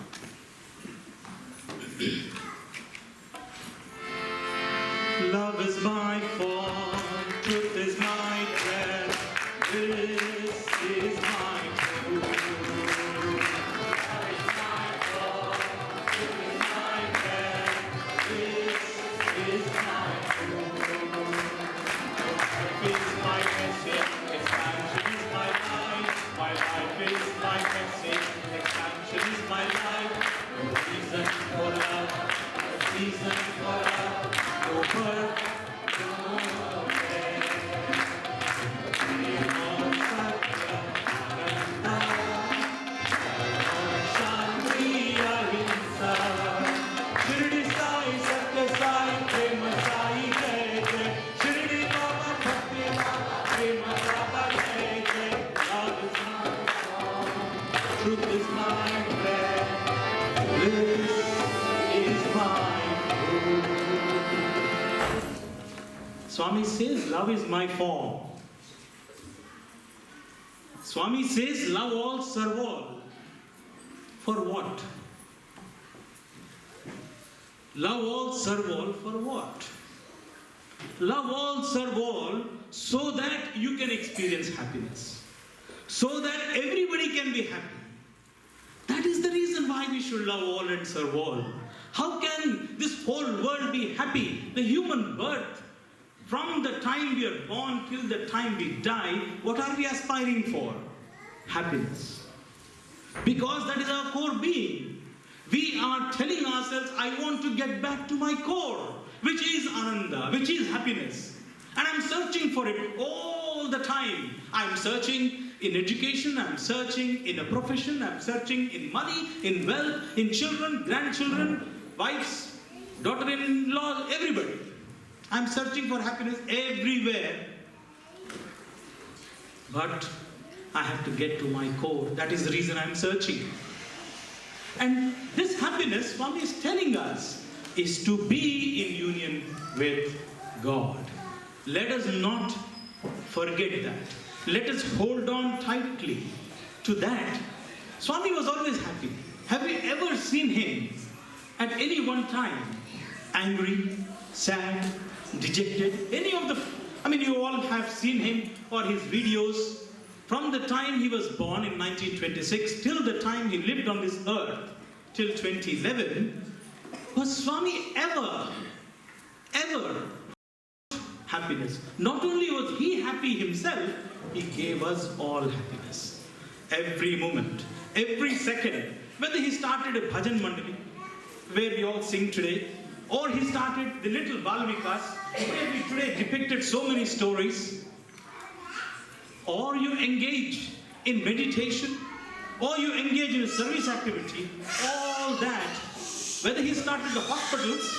Love is my form, truth is my breath, this is my food. Love is my form, truth is my breath, this is my food. Life is my message, expansion is my life. My life is my message, expansion is my life. No reason for love, no season for love. No birth, no death. Om Satya, Ananda, Om Shanti, Ahimsa. Shirdi Sai, Satya Sai, Prema Sai, Jai Jai. Shirdi Baba, Bhakti Baba, Prema Baba, Jai Jai. Love is my form, truth is my breath, bliss is my food. Swami says, love is my form. Swami says, love all, serve all. For what? Love all, serve all, for what? love all, serve all, so that you can experience happiness. So that everybody can be happy. That is the reason why we should love all and serve all. How can this whole world be happy? The human birth, from the time we are born till the time we die, what are we aspiring for? Happiness. Because that is our core being. We are telling ourselves, I want to get back to my core, which is Ananda, which is happiness. And I'm searching for it all the time. I'm searching in education, I'm searching in a profession, I'm searching in money, in wealth, in children, grandchildren, wives, daughter-in-law, everybody. I'm searching for happiness everywhere. But I have to get to my core. That is the reason I'm searching. And this happiness, Swami is telling us, is to be in union with God. Let us not forget that. Let us hold on tightly to that. Swami was always happy. Have you ever seen him at any one time angry, sad, dejected? You all have seen him or his videos from the time he was born in 1926 till the time he lived on this earth till 2011. Was Swami ever happiness? Not only was he happy himself, he gave us all happiness. Every moment, every second. Whether he started a bhajan mandali, where we all sing today, or he started the little Balmikas, where we today depicted so many stories, or you engage in meditation, or you engage in a service activity, all that. Whether he started the hospitals,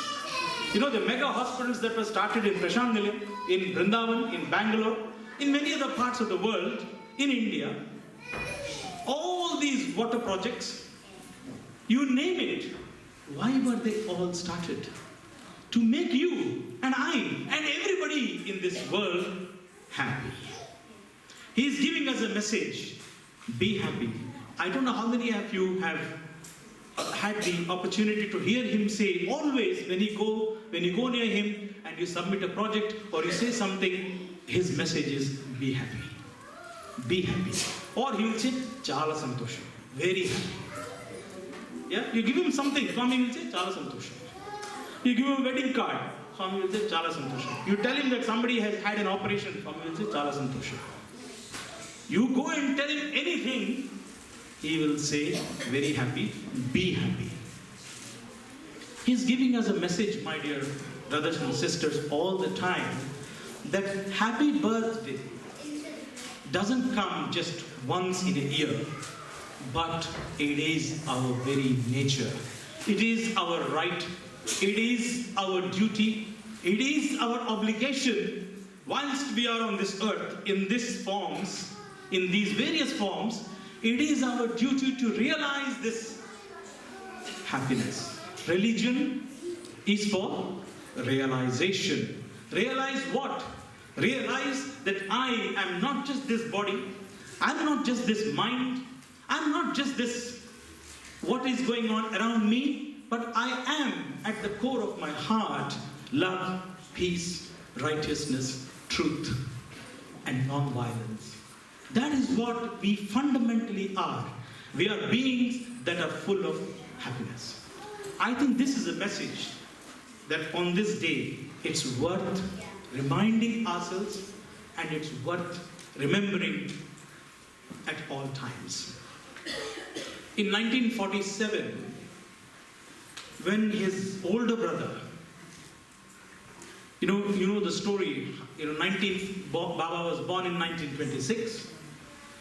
the mega hospitals that were started in Prashantilam, in Vrindavan, in Bangalore, in many other parts of the world, in India, all these water projects, you name it, why were they all started? To make you and I and everybody in this world happy. He is giving us a message, be happy. I don't know how many of you have had the opportunity to hear him say, always when you go near him and you submit a project or you say something, his message is, be happy. Be happy. Or he will say, Chala Santosham. Very happy. Yeah? You give him something, Swami will say, Chala Santosham. You give him a wedding card, Swami will say, Chala Santosham. You tell him that somebody has had an operation, Swami will say, Chala Santosham. You go and tell him anything, he will say, very happy, be happy. He's giving us a message, my dear brothers and sisters, all the time, that happy birthday doesn't come just once in a year, but it is our very nature. It is our right. It is our duty. It is our obligation, whilst we are on this earth, in these forms, in these various forms, it is our duty to realize this happiness. Religion is for realization. Realize what? Realize that I am not just this body, I'm not just this mind, I'm not just this, what is going on around me, but I am at the core of my heart, love, peace, righteousness, truth, and non-violence. That is what we fundamentally are. We are beings that are full of happiness. I think this is a message that on this day, it's worth reminding ourselves and it's worth remembering at all times. In 1947, when his older brother, you know the story, Baba was born in 1926.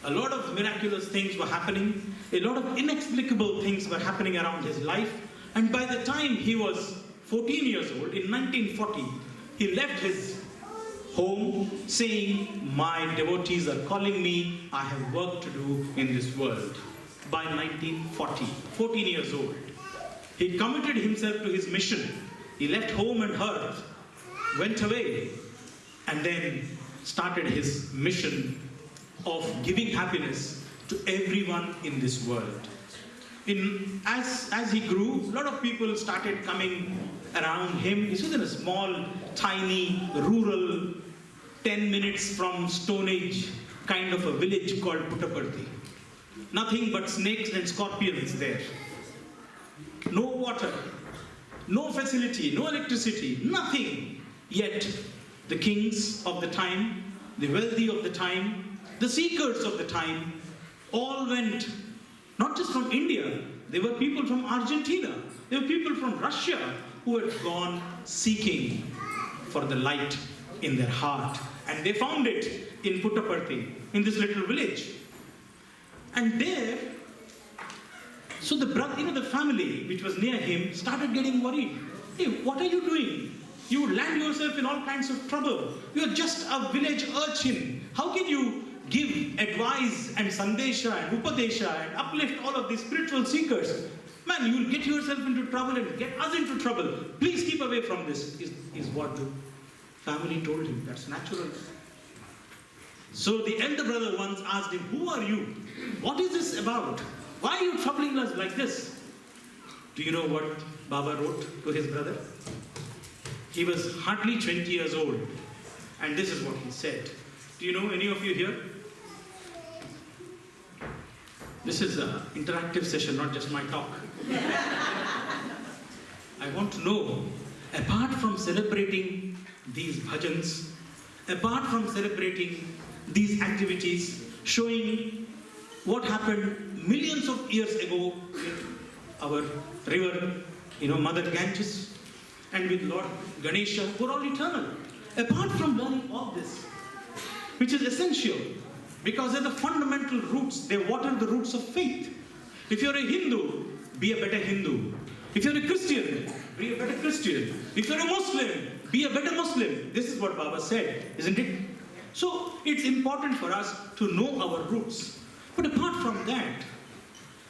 A lot of miraculous things were happening. A lot of inexplicable things were happening around his life. And by the time he was 14 years old, in 1940, he left his home saying, my devotees are calling me, I have work to do in this world. By 1940, 14 years old, he committed himself to his mission. He left home and hearth, went away, and then started his mission of giving happiness to everyone in this world. As he grew, a lot of people started coming around him. This was in a small, tiny, rural, 10 minutes from Stone Age kind of a village called Puttaparthi. Nothing but snakes and scorpions there. No water, no facility, no electricity, nothing. Yet the kings of the time, the wealthy of the time, the seekers of the time, all went, not just from India, there were people from Argentina, there were people from Russia who had gone seeking for the light in their heart. And they found it in Puttaparthi, in this little village. And there, so the brother, the family which was near him started getting worried. Hey, what are you doing? You would land yourself in all kinds of trouble. You are just a village urchin. How can you give advice and sandesha and upadesha and uplift all of these spiritual seekers? Man, you will get yourself into trouble and get us into trouble. Please keep away from this, is what the family told him. That's natural. So the elder brother once asked him, who are you? What is this about? Why are you troubling us like this? Do you know what Baba wrote to his brother? He was hardly 20 years old. And this is what he said. Do you know any of you here? This is an interactive session, not just my talk. I want to know, apart from celebrating these bhajans, apart from celebrating these activities, showing what happened millions of years ago with our river, Mother Ganges, and with Lord Ganesha, who are all eternal. Apart from learning all this, which is essential, because they're the fundamental roots, they water the roots of faith. If you're a Hindu, be a better Hindu. If you're a Christian, be a better Christian. If you're a Muslim, be a better Muslim. This is what Baba said, isn't it? So it's important for us to know our roots. But apart from that,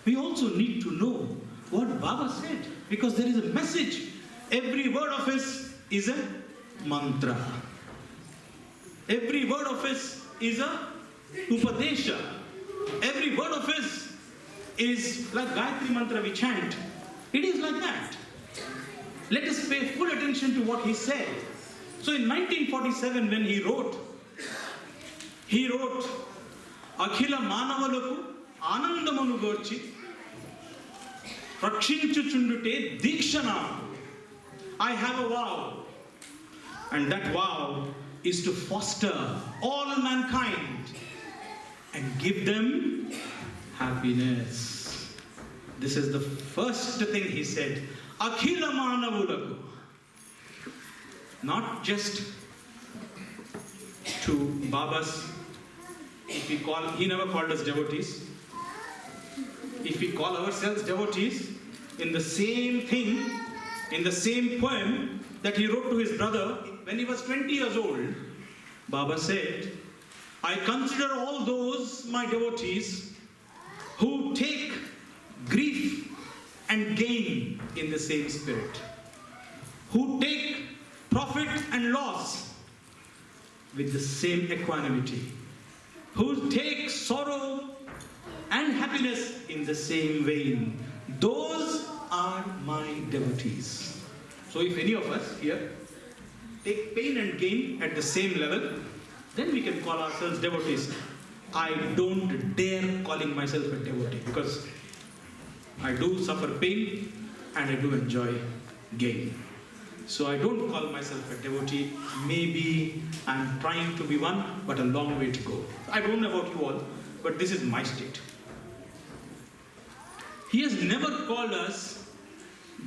we also need to know what Baba said, because there is a message. Every word of his is a mantra. Every word of his is a upadesha. Every word of his is like Gayatri mantra we chant. It is like that. Let us pay full attention to what he said. So in 1947 when he wrote Akhila Manavalaku Anandamanu Gorchi Rakshinchuchundute Dikshana. I have a vow, and that vow is to foster all mankind and give them happiness. This is the first thing he said. Akhila Manavulaku. Not just to Baba's, he never called us devotees. If we call ourselves devotees, in the same thing, in the same poem that he wrote to his brother when he was 20 years old, Baba said, I consider all those my devotees who take grief and gain in the same spirit, who take profit and loss with the same equanimity, who take sorrow and happiness in the same vein. Those are my devotees. So if any of us here take pain and gain at the same level, then we can call ourselves devotees. I don't dare calling myself a devotee, because I do suffer pain and I do enjoy gain. So I don't call myself a devotee. Maybe I'm trying to be one, but a long way to go. I don't know about you all, but this is my state. He has never called us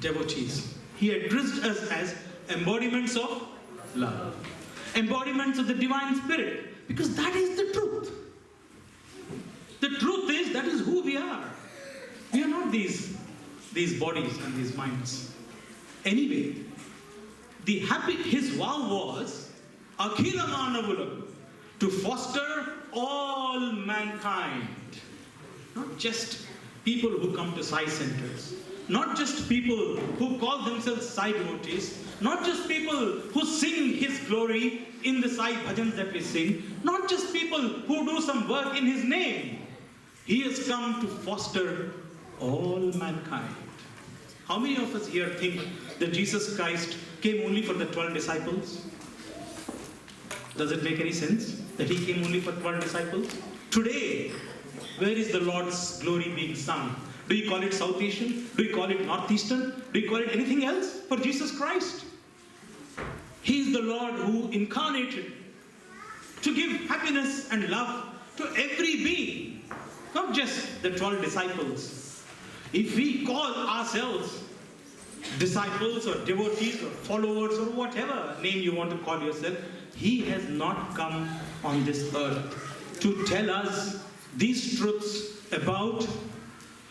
devotees. He addressed us as embodiments of love, embodiments of the divine spirit, because that is the truth. The truth is, that is who we are. We are not these bodies and these minds. Anyway, his vow was Akhila Manavulaku, to foster all mankind, not just people who come to Sai centers, not just people who call themselves Sai devotees, not just people who sing his glory in the Sai bhajans that we sing, not just people who do some work in his name. He has come to foster all mankind. How many of us here think that Jesus Christ came only for the 12 disciples? Does it make any sense that he came only for 12 disciples? Today, where is the Lord's glory being sung? Do you call it South Asian? Do you call it Northeastern? Do you call it anything else for Jesus Christ? He is the Lord who incarnated to give happiness and love to every being, not just the 12 disciples. If we call ourselves disciples or devotees or followers or whatever name you want to call yourself, he has not come on this earth to tell us these truths about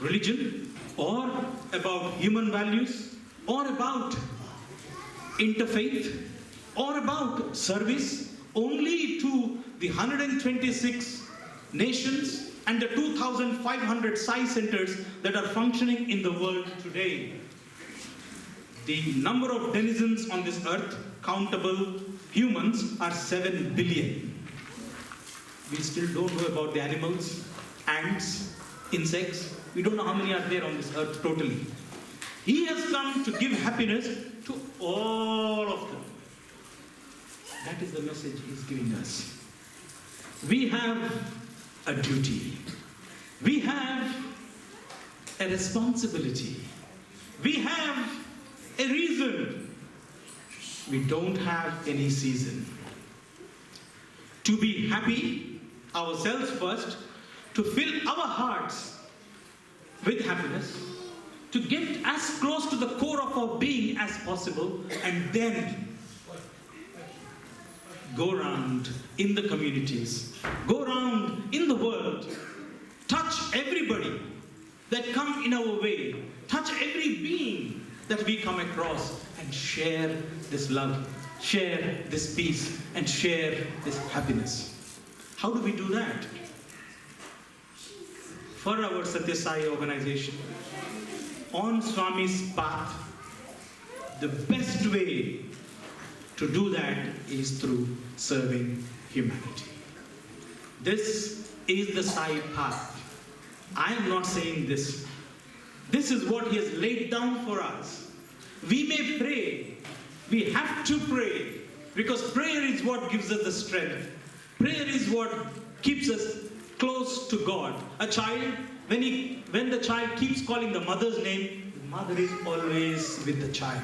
religion or about human values or about interfaith or about service only to the 126 nations and the 2,500 Sai centers that are functioning in the world today. The number of denizens on this earth, countable humans, are 7 billion. We still don't know about the animals, ants, insects. We don't know how many are there on this earth totally. He has come to give happiness to all of them. That is the message he's giving us. We have a duty. We have a responsibility. We have a reason. We don't have any season. To be happy ourselves first, to fill our hearts with happiness, to get as close to the core of our being as possible, and then go around in the communities, go around in the world, touch everybody that come in our way, touch every being that we come across, and share this love, share this peace, and share this happiness. How do we do that? For our Satya Sai organization, on Swami's path, the best way to do that is through serving humanity. This is the Sai path. I am not saying this. This is what he has laid down for us. We may pray. We have to pray, because prayer is what gives us the strength. Prayer is what keeps us close to God. A child, when the child keeps calling the mother's name, the mother is always with the child.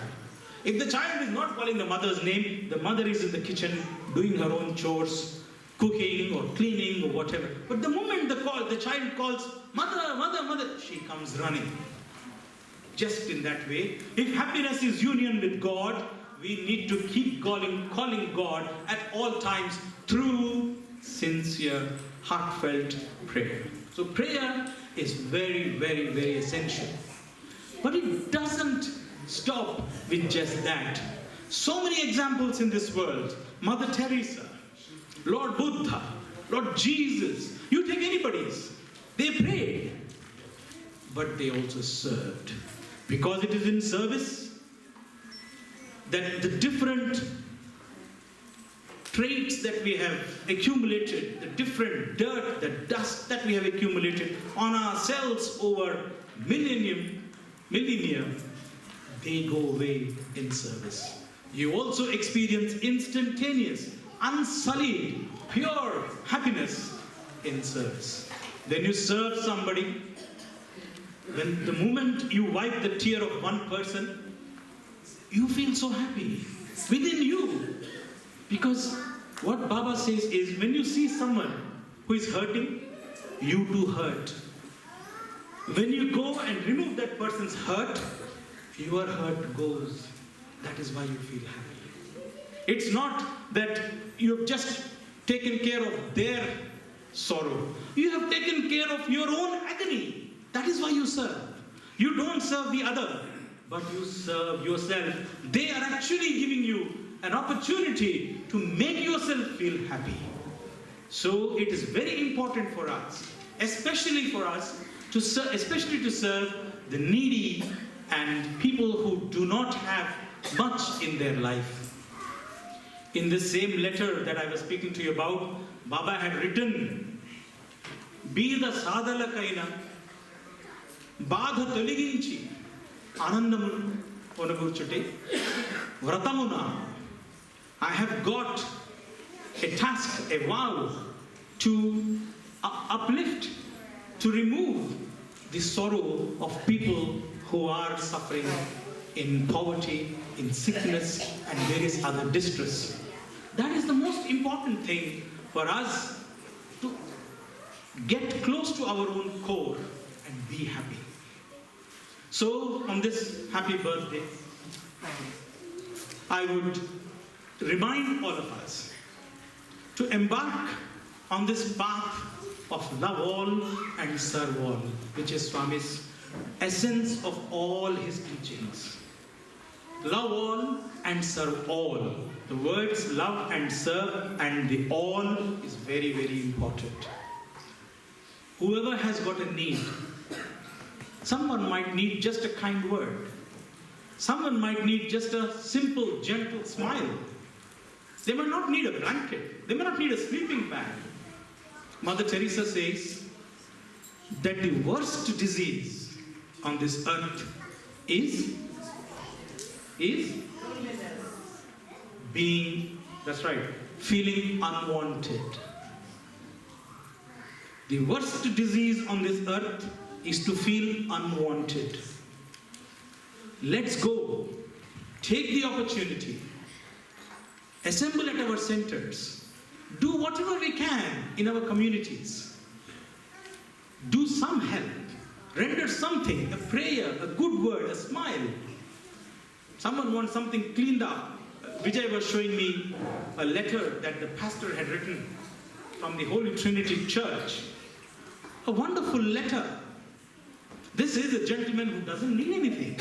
If the child is not calling the mother's name, the mother is in the kitchen doing her own chores, cooking or cleaning or whatever. But the moment the child calls, mother, mother, mother, she comes running. Just in that way, if happiness is union with God, we need to keep calling God at all times through sincere, heartfelt prayer. So prayer is very, very, very essential. But it doesn't stop with just that. So many examples in this world. Mother Teresa, Lord Buddha, Lord Jesus. You take anybody's. They prayed, but they also served. Because it is in service that the different traits that we have accumulated, the different dirt, the dust that we have accumulated on ourselves over millennia, they go away in service. You also experience instantaneous, unsullied, pure happiness in service. When you serve somebody, when the moment you wipe the tear of one person, you feel so happy within you. Because what Baba says is, when you see someone who is hurting, you too hurt. When you go and remove that person's hurt, your hurt goes. That is why you feel happy. It's not that you have just taken care of their sorrow. You have taken care of your own agony. That is why you serve. You don't serve the other, but you serve yourself. They are actually giving you an opportunity to make yourself feel happy. So it is very important for us, especially for us, to serve the needy and people who do not have much in their life. In the same letter that I was speaking to you about, Baba had written, "Be the sadalakaina, బాధ తొలగించి Anandamunu Onagurchuti, Vratamuna. I have got a task, a vow to uplift, to remove the sorrow of people who are suffering in poverty, in sickness, and various other distress. That is the most important thing for us, to get close to our own core and be happy. So, on this happy birthday, I would remind all of us to embark on this path of love all and serve all, which is Swami's essence of all his teachings. Love all and serve all. The words love and serve and the all is very, very important. Whoever has got a need, someone might need just a kind word. Someone might need just a simple, gentle smile. They might not need a blanket. They might not need a sleeping bag. Mother Teresa says that the worst disease on this earth is being, that's right, feeling unwanted. The worst disease on this earth is to feel unwanted. Let's go. Take the opportunity. Assemble at our centers. Do whatever we can in our communities. Do some help. Render something, a prayer, a good word, a smile. Someone wants something cleaned up. Vijay was showing me a letter that the pastor had written from the Holy Trinity Church. A wonderful letter. This is a gentleman who doesn't need anything.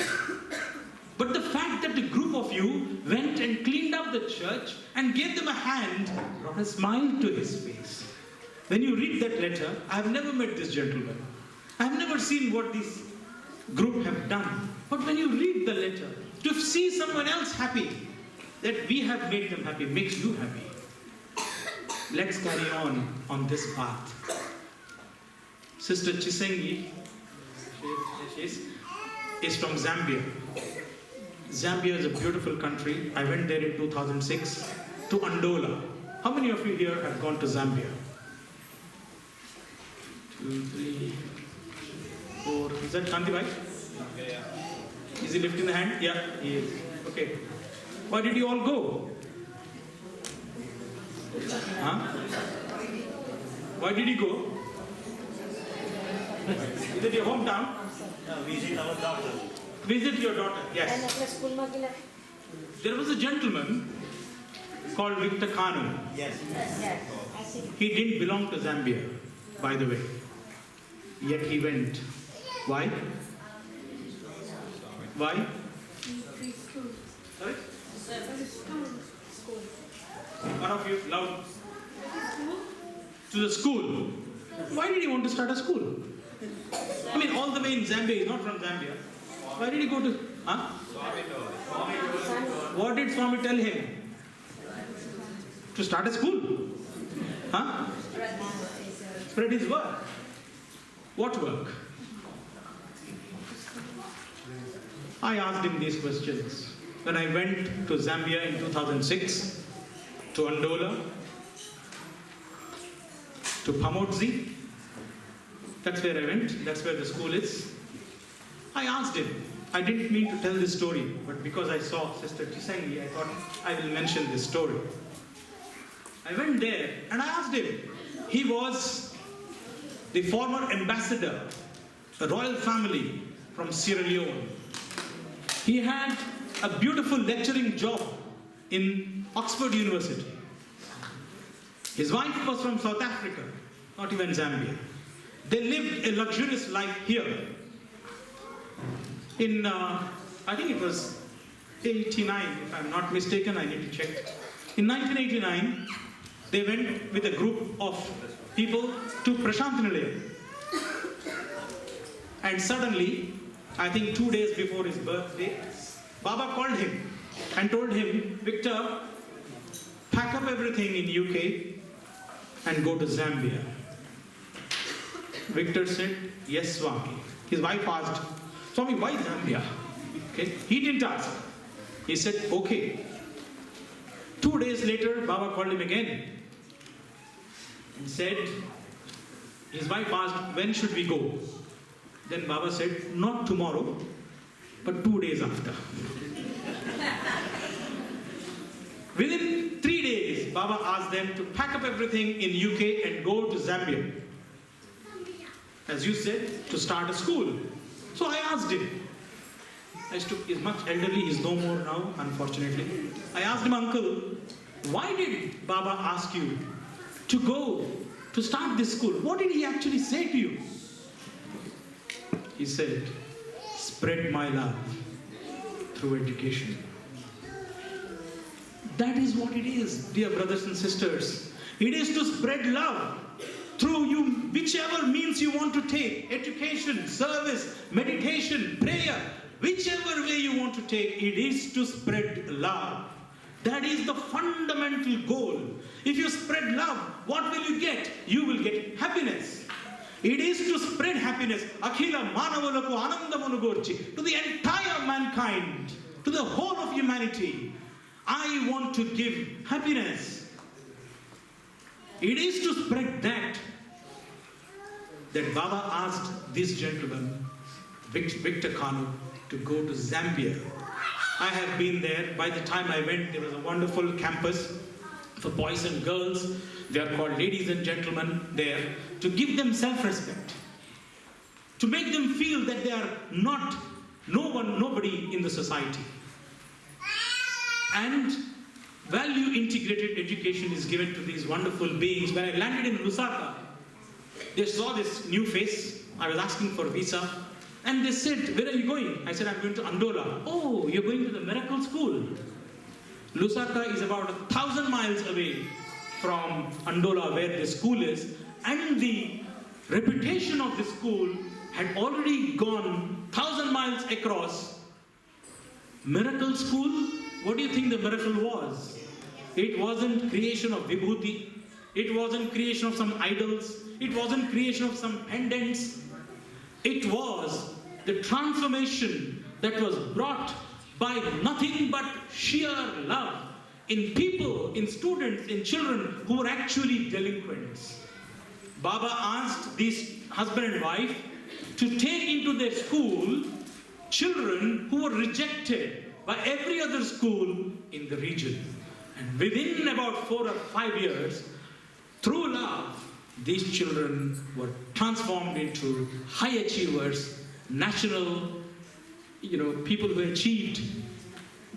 But the fact that a group of you went and cleaned up the church and gave them a hand brought a smile to his face. When you read that letter, I have never met this gentleman. I have never seen what this group have done. But when you read the letter, to see someone else happy, that we have made them happy, makes you happy. Let's carry on this path. Sister Chisengi is from Zambia. Zambia is a beautiful country. I went there in 2006 to Andola. How many of you here have gone to Zambia? 2, 3, 4. Is that Kanti Bhai? Yeah. Is he lifting the hand? Yeah, he is. Okay. Why did you all go? Huh? Why did you go? Is it your hometown? Visit our daughter. Visit your daughter, yes. There was a gentleman called Victor Kanu. Yes. He didn't belong to Zambia, by the way. Yet he went. Why? Why? Sorry? One of you, loud. To the school. Why did he want to start a school? I mean, all the way in Zambia, he's not from Zambia. Why did he go to... Huh? What did Swami tell him? To start a school? Huh? Spread his work. What work? I asked him these questions. When I went to Zambia in 2006, to Andola, to Pamodzi, that's where I went, that's where the school is. I asked him, I didn't mean to tell this story, but because I saw Sister Chisengi, I thought I will mention this story. I went there and I asked him. He was the former ambassador, a royal family from Sierra Leone. He had a beautiful lecturing job in Oxford University. His wife was from South Africa, not even Zambia. They lived a luxurious life here. In, I think it was 89, if I'm not mistaken, I need to check. In 1989, they went with a group of people to Prashant Nilayam. And suddenly, I think 2 days before his birthday, Baba called him and told him, Victor, pack up everything in UK and go to Zambia. Victor said, yes, Swami. His wife asked, Swami, why Zambia? Okay? He didn't ask. He said, okay. 2 days later, Baba called him again and said, his wife asked, when should we go? Then Baba said, not tomorrow, but 2 days after. Within 3 days, Baba asked them to pack up everything in UK and go to Zambia. As you said, to start a school. So I asked him, he's much elderly, he's no more now, unfortunately. I asked him, uncle, why did Baba ask you to go to start this school? What did he actually say to you? He said, spread my love through education. That is what it is, dear brothers and sisters. It is to spread love through you, whichever means you want to take. Education, service, meditation, prayer, whichever way you want to take, it is to spread love. That is the fundamental goal. If you spread love, what will you get? You will get happiness. It is to spread happiness. Akhila manavalaku anandamunu gorchi. To the entire mankind, to the whole of humanity. I want to give happiness. It is to spread that Baba asked this gentleman, Victor Kanu, to go to Zambia. I have been there. By the time I went, there was a wonderful campus for boys and girls. They are called ladies and gentlemen there, to give them self-respect, to make them feel that they are not nobody in the society. And value-integrated education is given to these wonderful beings. When I landed in Lusaka, they saw this new face. I was asking for a visa. And they said, where are you going? I said, I'm going to Andola. Oh, you're going to the miracle school. Lusaka is about 1,000 miles away from Andola, where the school is. And the reputation of the school had already gone 1,000 miles across. Miracle school? What do you think the miracle was? It wasn't creation of vibhuti. It wasn't creation of some idols. It wasn't creation of some pendants. It was the transformation that was brought by nothing but sheer love in people, in students, in children who were actually delinquents. Baba asked this husband and wife to take into their school children who were rejected by every other school in the region. And within about 4 or 5 years, through love, these children were transformed into high achievers, national, people who achieved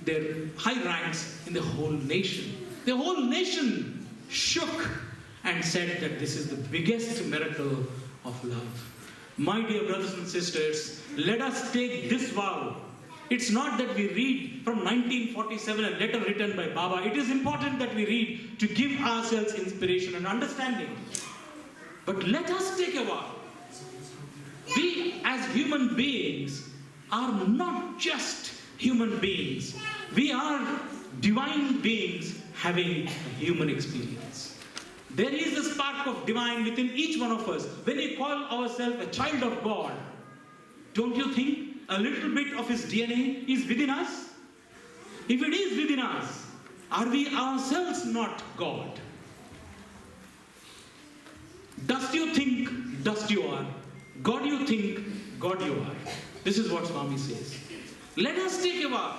their high ranks in the whole nation. The whole nation shook and said that this is the biggest miracle of love. My dear brothers and sisters, let us take this vow. It's not that we read from 1947 a letter written by Baba. It is important that we read to give ourselves inspiration and understanding. But let us take a vow. We as human beings are not just human beings. We are divine beings having a human experience. There is a spark of divine within each one of us. When we call ourselves a child of God, don't you think a little bit of his DNA is within us? If it is within us, are we ourselves not God? Dust you think, dust you are. God you think, God you are. This is what Swami says. Let us take a vow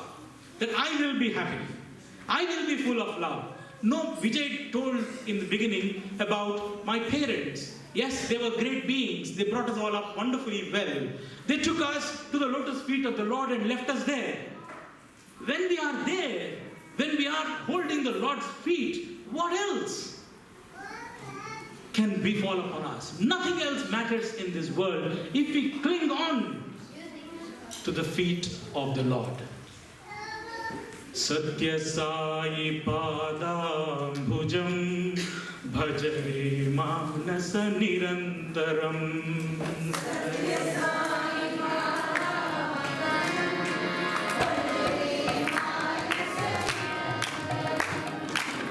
that I will be happy. I will be full of love. No, Vijay told in the beginning about my parents. Yes, they were great beings. They brought us all up wonderfully well. They took us to the lotus feet of the Lord and left us there. When we are there, when we are holding the Lord's feet, what else can befall upon us? Nothing else matters in this world if we cling on to the feet of the Lord. Satya Sai Padam Bhujam Bhajare Manasa Nirantaram.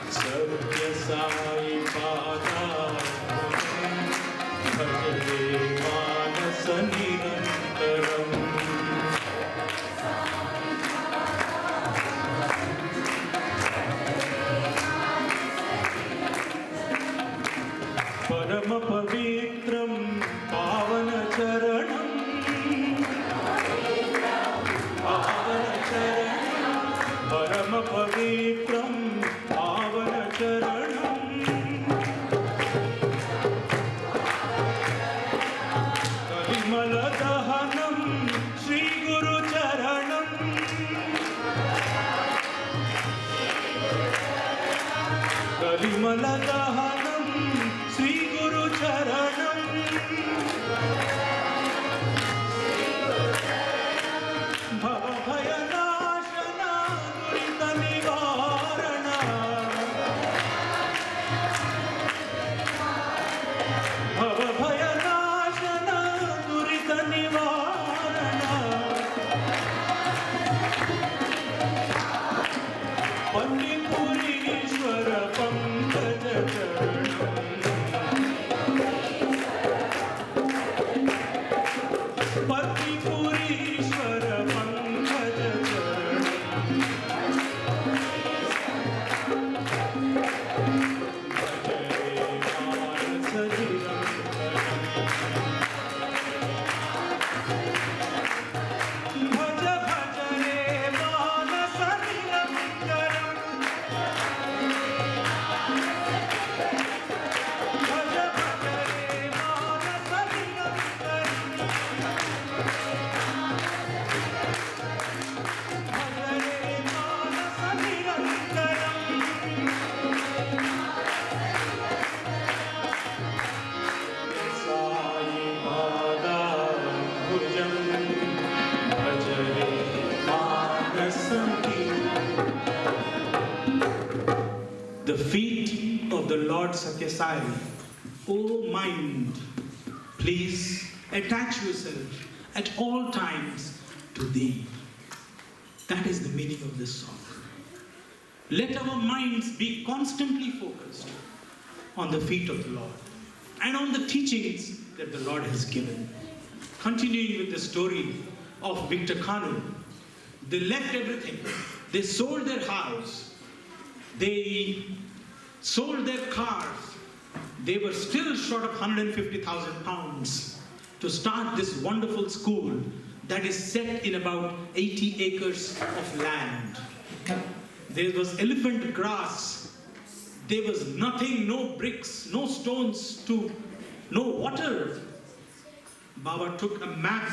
Satya Sai Padam Bhajare Manasa Nirantaram. Lord Satyasai, O mind, please attach yourself at all times to thee. That is the meaning of this song. Let our minds be constantly focused on the feet of the Lord and on the teachings that the Lord has given. Continuing with the story of Victor Kanu, they left everything. They sold their house. They sold their cars. They were still short of 150,000 pounds to start this wonderful school that is set in about 80 acres of land. There was elephant grass. There was nothing, no bricks, no stones, no water. Baba took a map,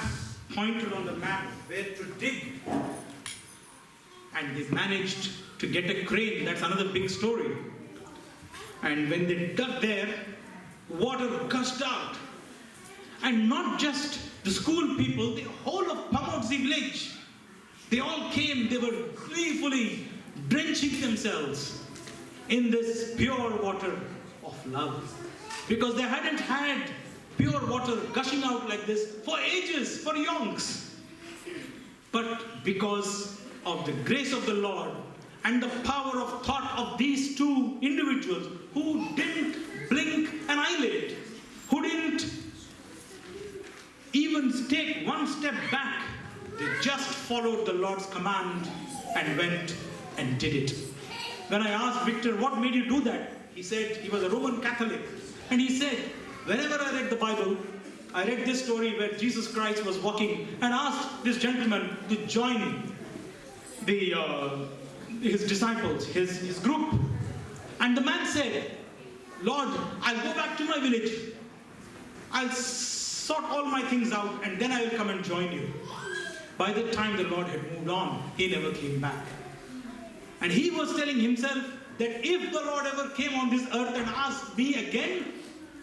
pointed on the map where to dig, and they managed to get a crane. That's another big story. And when they dug there, water gushed out. And not just the school people, the whole of Pamodzi village, they all came, they were gleefully drenching themselves in this pure water of love. Because they hadn't had pure water gushing out like this for ages, for yonks. But because of the grace of the Lord and the power of thought of these two individuals who didn't blink an eyelid, who didn't even take one step back, they just followed the Lord's command and went and did it. When I asked Victor, what made you do that? He said he was a Roman Catholic. And he said, whenever I read the Bible, I read this story where Jesus Christ was walking and asked this gentleman to join his disciples, his group. And the man said, Lord, I'll go back to my village. I'll sort all my things out and then I will come and join you. By the time the Lord had moved on, he never came back. And he was telling himself that if the Lord ever came on this earth and asked me again,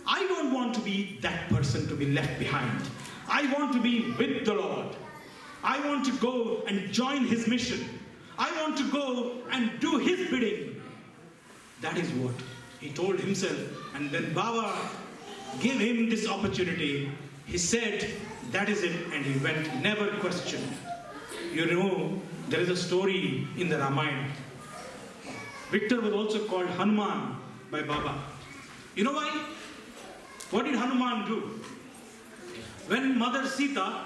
I don't want to be that person to be left behind. I want to be with the Lord. I want to go and join his mission. I want to go and do his bidding. That is what he told himself. And when Baba gave him this opportunity, he said, that is it, and he went, never questioned. You know, there is a story in the Ramayana. Victor was also called Hanuman by Baba. You know why? What did Hanuman do? When Mother Sita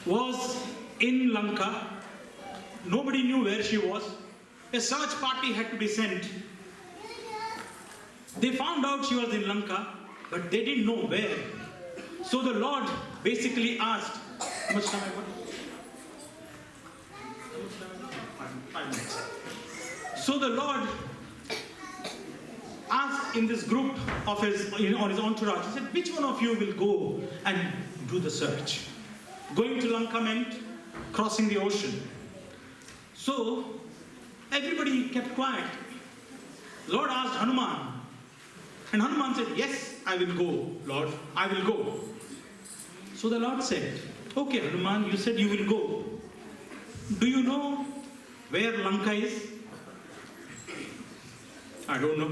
was in Lanka, nobody knew where she was. A search party had to be sent. They found out she was in Lanka, but they didn't know where. So the Lord basically asked, how much time I got? 5 minutes. So the Lord asked in this group of on his entourage, he said, which one of you will go and do the search? Going to Lanka meant crossing the ocean. So everybody kept quiet. Lord asked Hanuman. And Hanuman said, yes, I will go, Lord, I will go. So the Lord said, okay, Hanuman, you said you will go. Do you know where Lanka is? I don't know,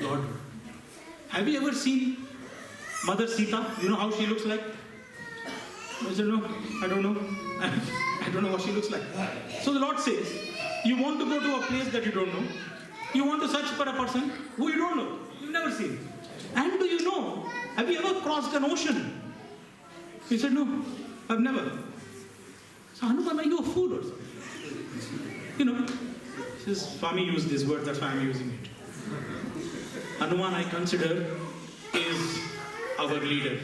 Lord. Have you ever seen Mother Sita? You know how she looks like? I said, no, I don't know. I don't know what she looks like. So the Lord says, you want to go to a place that you don't know. You want to search for a person who you don't know. You've never seen. And do you know, have you ever crossed an ocean? He said, no, I've never. So Hanuman, are you a fool or something? You know, Swami used this word, that's why I'm using it. Hanuman, I consider, is our leader.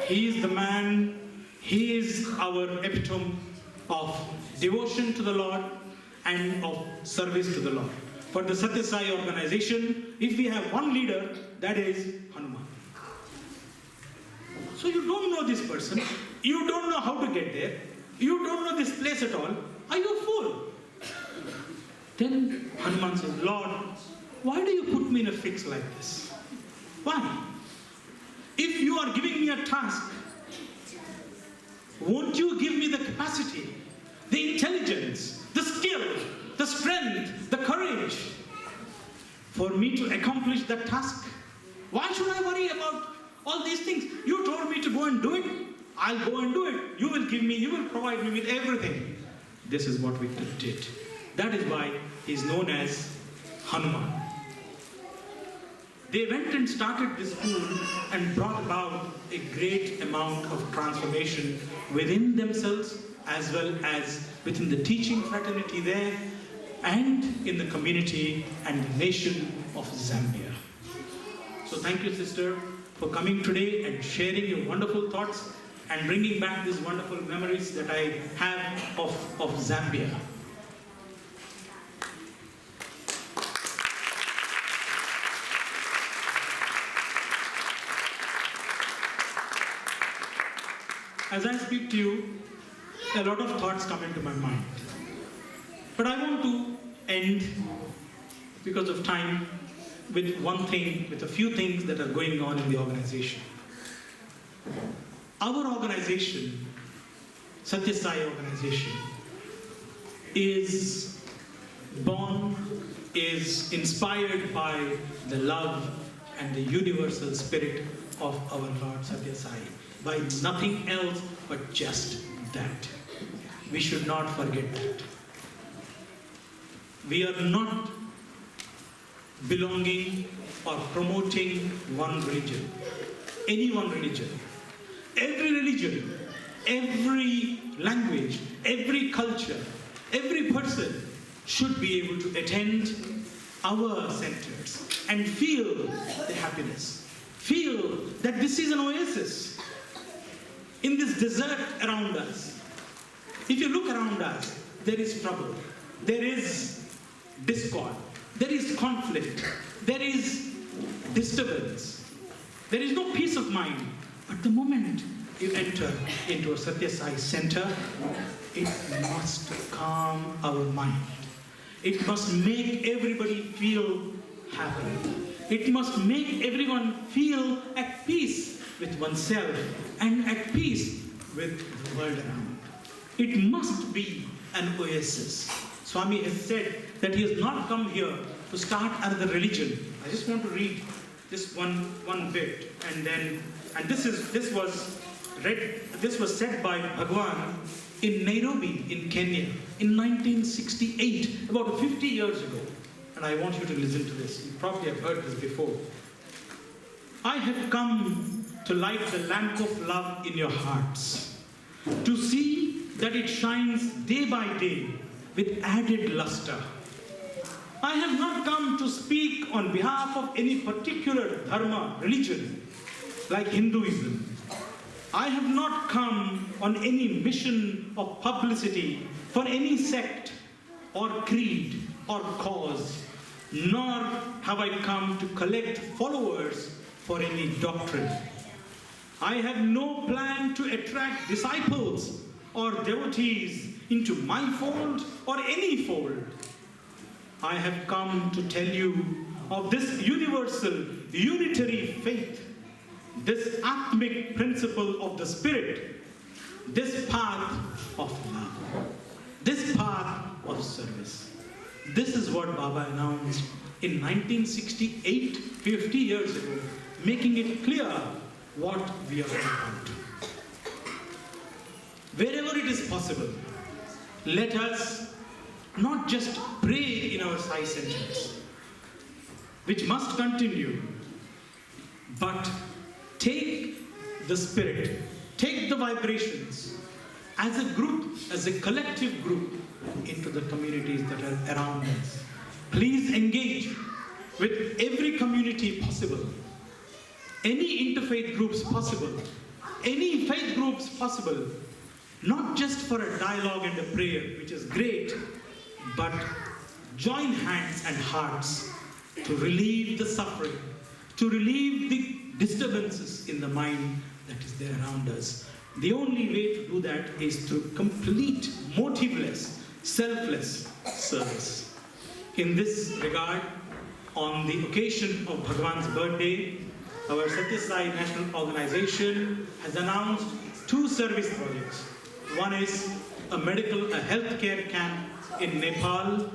He is the man, he is our epitome of devotion to the Lord and of service to the Lord. For the Satya Sai organization, if we have one leader, that is Hanuman. So you don't know this person, you don't know how to get there, you don't know this place at all, are you a fool? Then Hanuman said, Lord, why do you put me in a fix like this? Why? If you are giving me a task, won't you give me the capacity, the intelligence, the skill, the strength, the courage for me to accomplish that task. Why should I worry about all these things? You told me to go and do it. I'll go and do it. You will provide me with everything. This is what Victor did. That is why he's known as Hanuman. They went and started this school and brought about a great amount of transformation within themselves as well as within the teaching fraternity there and in the community and the nation of Zambia. So thank you, sister, for coming today and sharing your wonderful thoughts and bringing back these wonderful memories that I have of Zambia. As I speak to you, a lot of thoughts come into my mind. But I want to end, because of time, with one thing, with a few things that are going on in the organization. Our organization, Satya Sai organization, is born, is inspired by the love and the universal spirit of our Lord Satya Sai, by nothing else but just that. We should not forget that. We are not belonging or promoting one religion, any one religion. Every religion, every language, every culture, every person should be able to attend our centers and feel the happiness, feel that this is an oasis in this desert around us. If you look around us, there is trouble, there is discord, there is conflict, there is disturbance, there is no peace of mind. But the moment you enter into a Satya Sai center, it must calm our mind. It must make everybody feel happy. It must make everyone feel at peace with oneself and at peace with the world around. It must be an oasis. Swami has said that he has not come here to start another religion. I just want to read this one bit, and this was said by Bhagwan in Nairobi, in Kenya, in 1968, about 50 years ago. And I want you to listen to this. You probably have heard this before. I have come to light the lamp of love in your hearts, to see that it shines day by day with added luster. I have not come to speak on behalf of any particular dharma, religion, like Hinduism. I have not come on any mission of publicity for any sect or creed or cause, nor have I come to collect followers for any doctrine. I have no plan to attract disciples or devotees into my fold or any fold. I have come to tell you of this universal, unitary faith, this Atmic principle of the Spirit, this path of love, this path of service. This is what Baba announced in 1968, 50 years ago, making it clear what we are about. Wherever it is possible, let us not just pray in our Sai centers, which must continue, but take the spirit, take the vibrations as a group, as a collective group, into the communities that are around us. Please engage with every community possible, any interfaith groups possible, any faith groups possible, not just for a dialogue and a prayer, which is great, but join hands and hearts to relieve the suffering, to relieve the disturbances in the mind that is there around us. The only way to do that is through complete, motiveless, selfless service. In this regard, on the occasion of Bhagwan's birthday, our Satya Sai National Organization has announced 2 service projects. One is a healthcare camp in Nepal.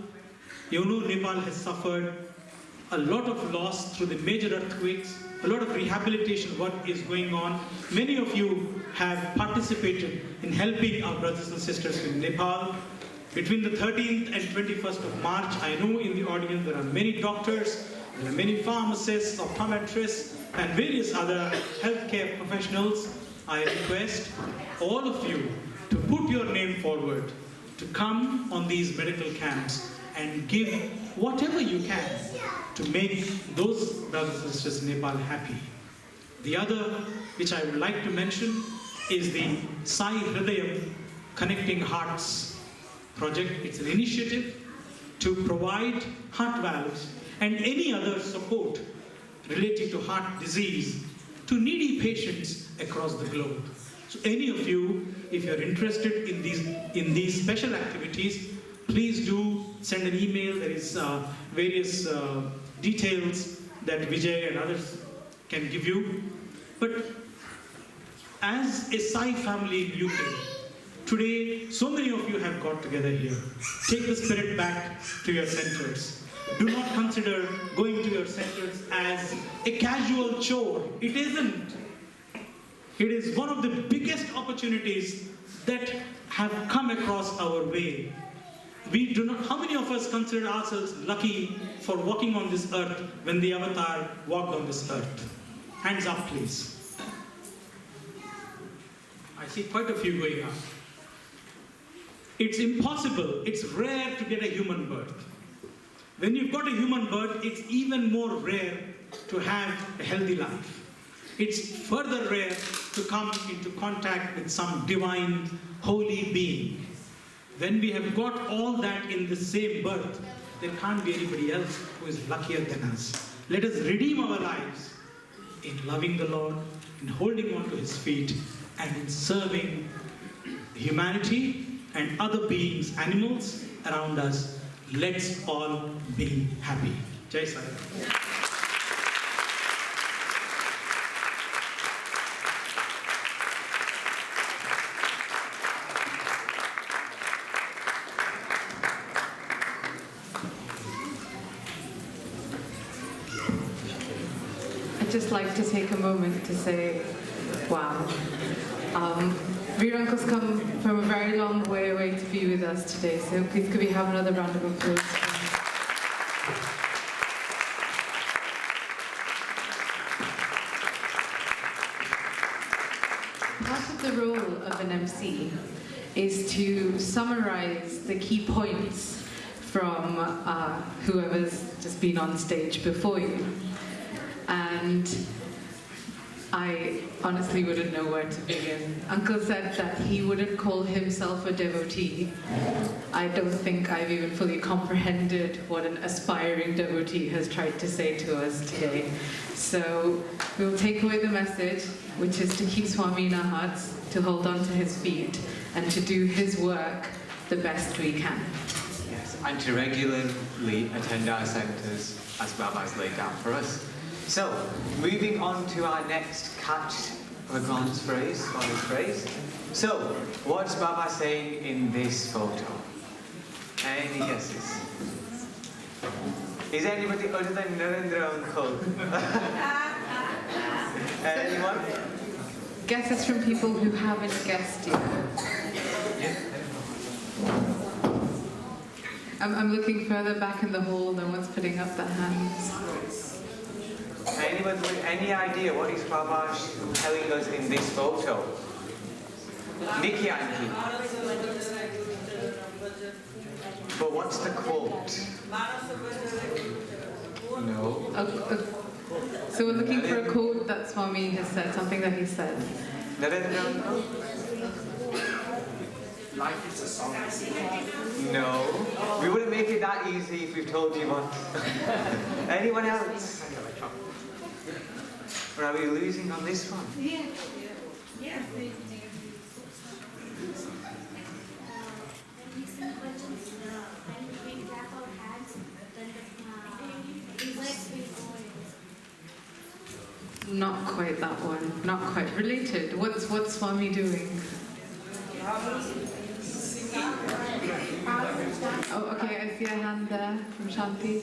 You know, Nepal has suffered a lot of loss through the major earthquakes, a lot of rehabilitation work is going on. Many of you have participated in helping our brothers and sisters in Nepal. Between the 13th and 21st of March, I know in the audience there are many doctors, there are many pharmacists, optometrists, and various other healthcare professionals. I request all of you to put your name forward, to come on these medical camps and give whatever you can to make those brothers and sisters in Nepal happy. The other, which I would like to mention, is the Sai Hridayam Connecting Hearts project. It's an initiative to provide heart valves and any other support relating to heart disease to needy patients across the globe. So any of you, if you're interested in these special activities, please do send an email. There is various details that Vijay and others can give you. But as a Sai family in UK, today so many of you have got together here. Take the spirit back to your centers. Do not consider going to your centers as a casual chore. It isn't. It is one of the biggest opportunities that have come across our way. We do not. How many of us consider ourselves lucky for walking on this earth when the Avatar walked on this earth? Hands up, please. I see quite a few going up. It's impossible. It's rare to get a human birth. When you've got a human birth, it's even more rare to have a healthy life. It's further rare to come into contact with some divine, holy being. When we have got all that in the same birth, there can't be anybody else who is luckier than us. Let us redeem our lives in loving the Lord, in holding on to His feet, and in serving humanity and other beings, animals around us. Let's all be happy. Jai Sai Ram. I'd just like to take a moment to say, wow. Viru Uncle's come from a very long way away to be with us today, so please could we have another round of applause? Part of the role of an MC is to summarize the key points from whoever's just been on stage before you. And I honestly wouldn't know where to begin. Uncle said that he wouldn't call himself a devotee. I don't think I've even fully comprehended what an aspiring devotee has tried to say to us today. So we'll take away the message, which is to keep Swami in our hearts, to hold on to his feet, and to do his work the best we can. Yes, and to regularly attend our centres as Baba's laid down for us. So, moving on to our next catch of a glance phrase, Swami's phrase. So, what's Baba saying in this photo? Any guesses? Is anybody other than Narendra Uncle? Anyone? Guesses from people who haven't guessed yet. I'm looking further back in the hall, no one's putting up their hands. Anyone with any idea what is Baba telling us in this photo? Nikki Auntie. But what's the quote? No. So we're looking for a quote that Swami has said, something that he said. Narendra? Life is a song. No. We wouldn't make it that easy if we've told you what. Anyone else? Or are we losing on this one? Yeah. Yeah. Not quite that one. Not quite related. What's Swami doing? Oh, okay. I see a hand there from Shanti.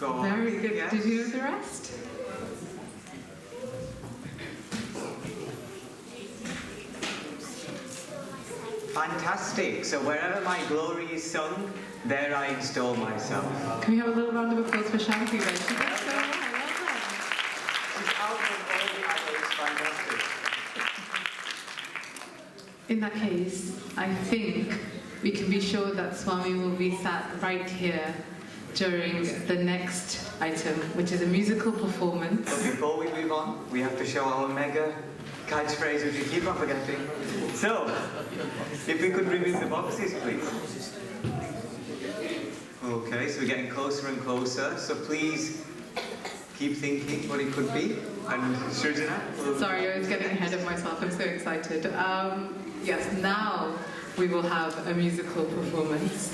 Go on. Very good. Yes. Did you know the rest? Fantastic. So wherever my glory is sung, there I install myself. Can we have a little round of applause for Shanti then? She did so well. She's out of all the others. Fantastic. In that case, I think we can be sure that Swami will be sat right here during the next item, which is a musical performance. But before we move on, we have to show our mega catchphrase, which we keep on forgetting. So, if we could remove the boxes, please. Okay, so we're getting closer and closer. So please keep thinking what it could be. And Srijana? Sorry, I was getting ahead of myself. I'm so excited. Yes, now we will have a musical performance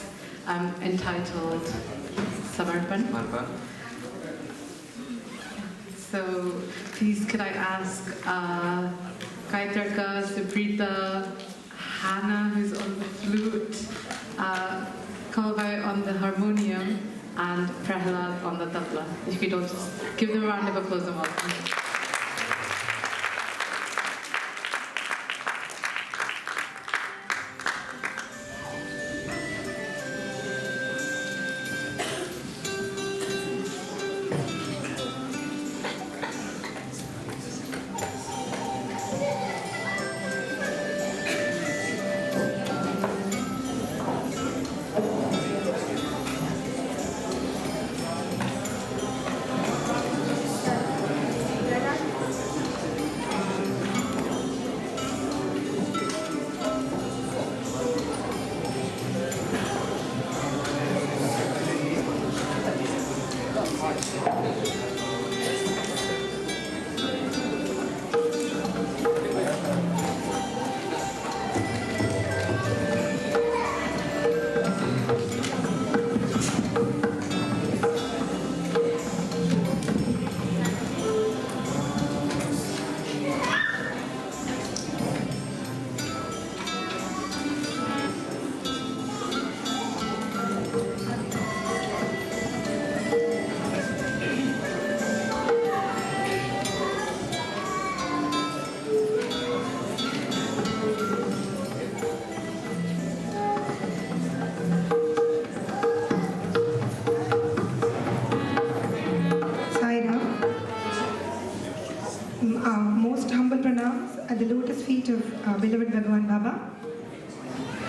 entitled Samarpan. So please could I ask Kaitarka, Suprita, Hannah who's on the flute, Kalvai on the harmonium, and Prahlad on the tabla. If you could all just give them a round of applause and welcome. At the lotus feet of beloved Bhagavan Baba.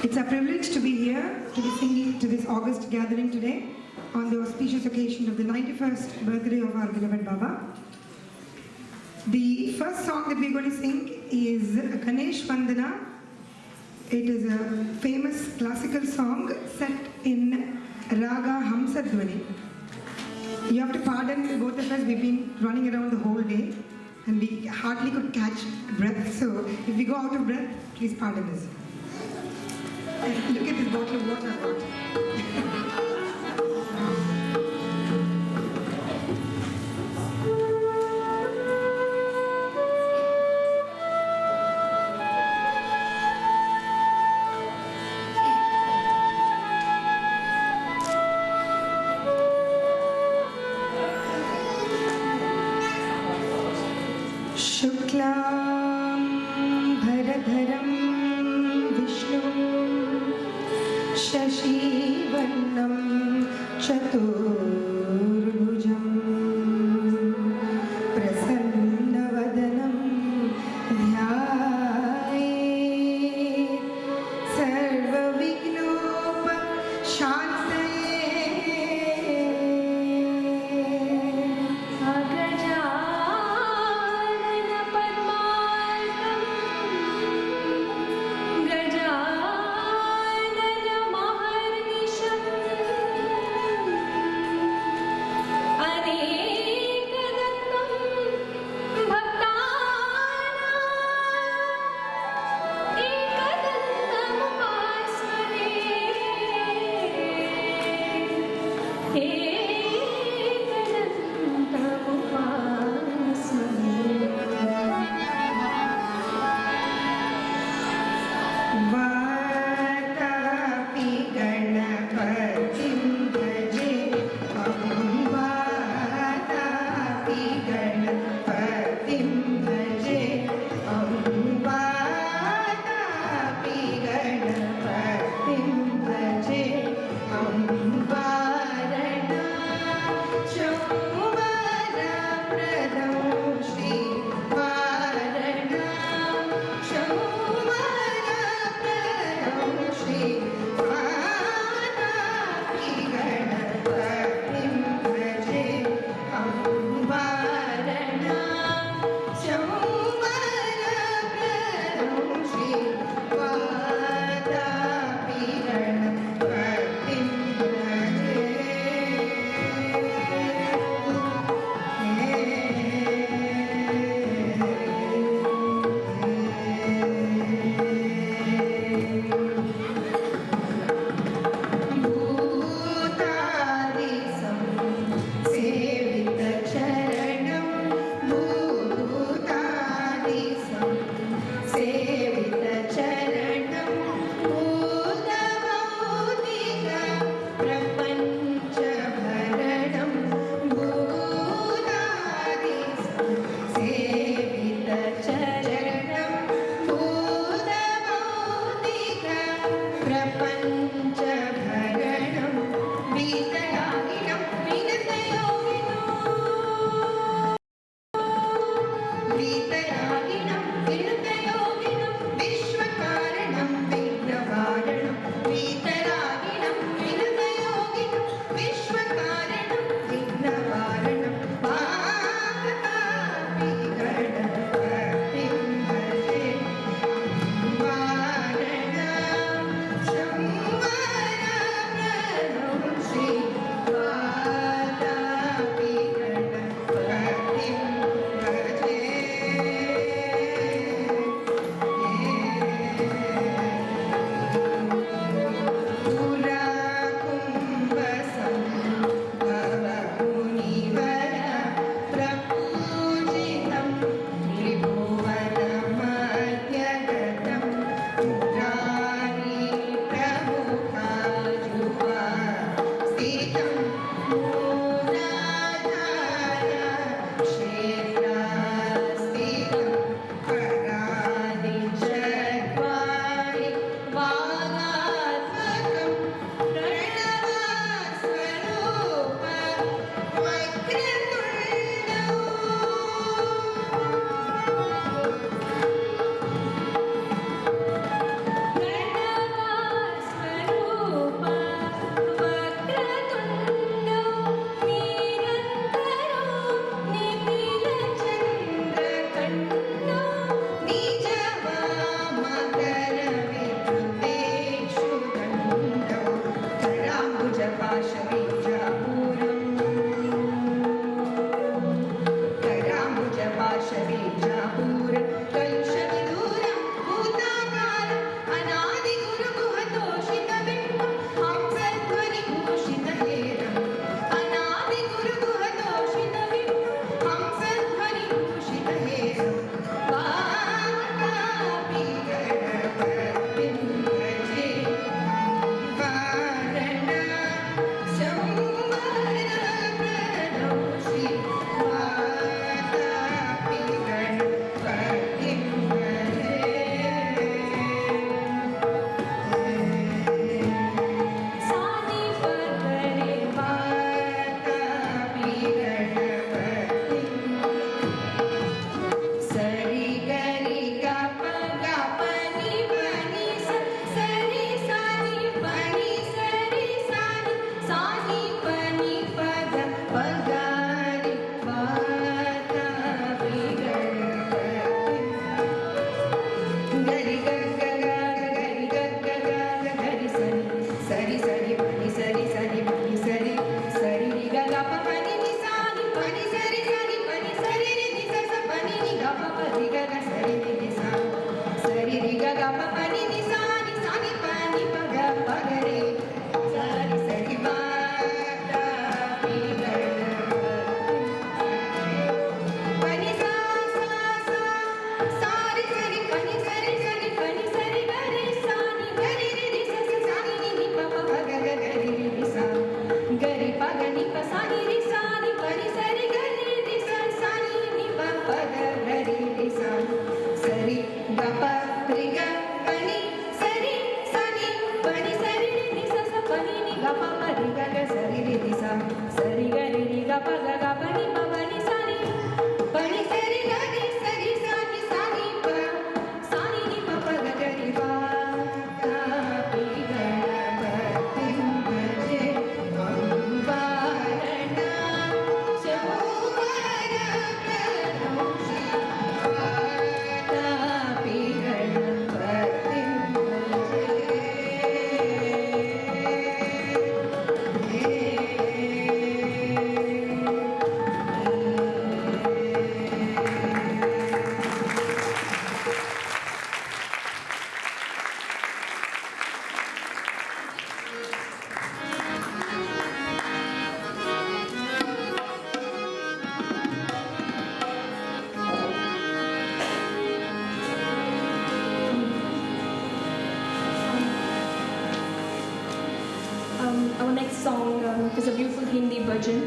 It's a privilege to be here, to be singing to this August gathering today on the auspicious occasion of the 91st birthday of our beloved Baba. The first song that we're going to sing is Ganesh Vandana. It is a famous classical song set in Raga Hamsadhvani. You have to pardon both of us, we've been running around the whole day and we hardly could catch breath. So if we go out of breath, please pardon us. And look at this bottle of water I've got. Shuklam Bharadharam Vishnu Shashivannam Chaturbhujam Prasannavadanam Dhyayet Sarvavignopa Shantaye Agaja Our next song is a beautiful Hindi bhajan,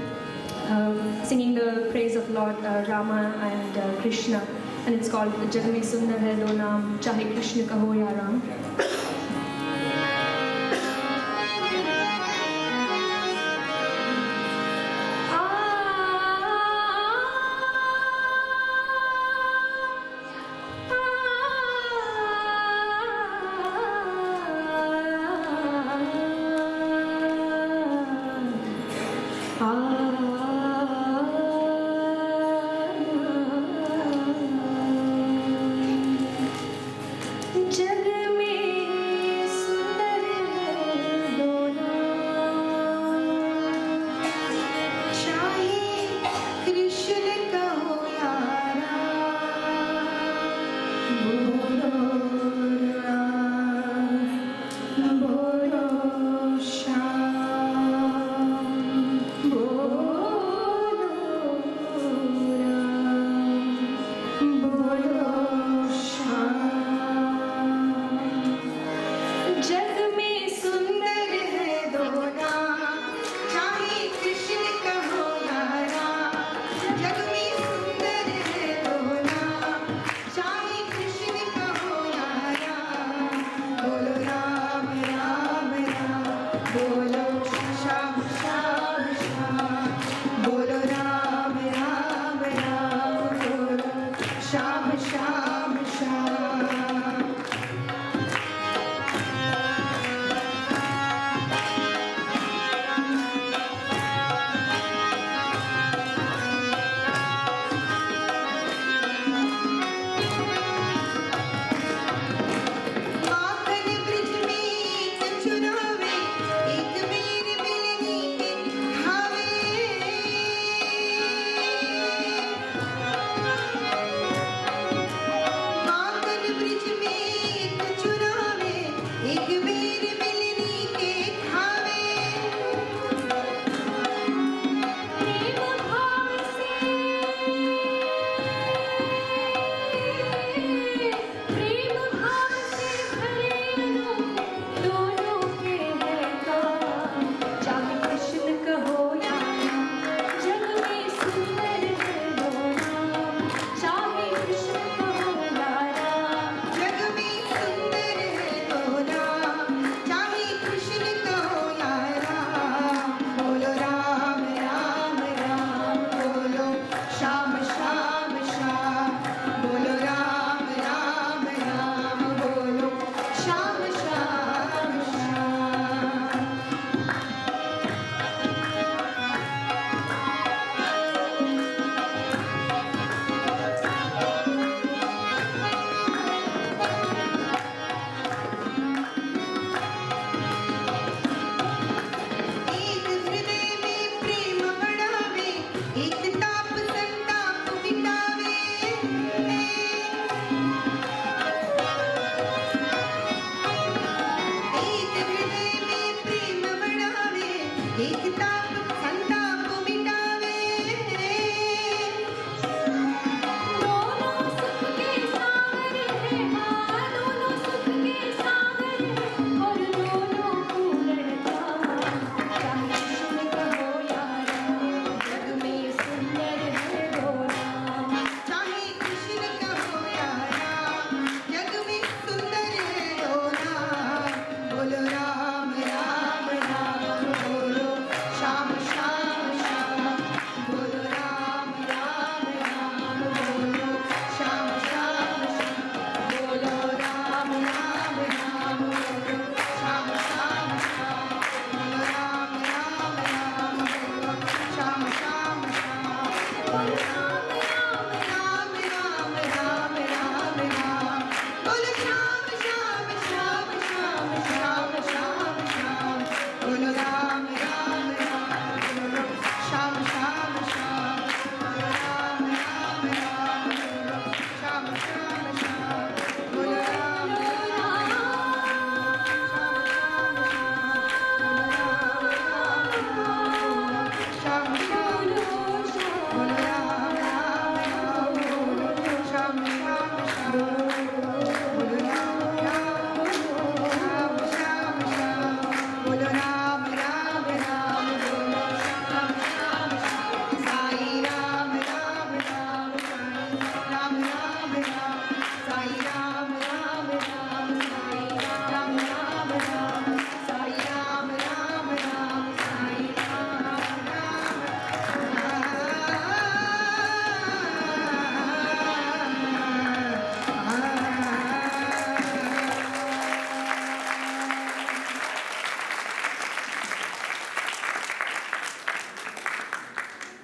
singing the praise of Lord Rama and Krishna, and it's called "Jag mein sundar hai do naam, chahe Krishna kaho ya Ram." जग में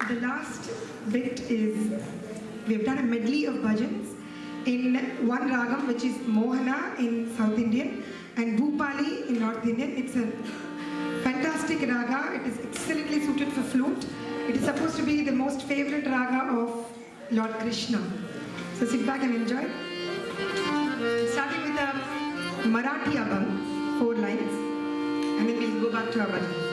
The last bit is, we've done a medley of bhajans in one ragam, which is Mohana in South Indian and Bhupali in North Indian. It's a fantastic raga. It is excellently suited for flute. It is supposed to be the most favorite raga of Lord Krishna. So sit back and enjoy. Starting with a Marathi abang, 4 lines, and then we'll go back to our bhajan.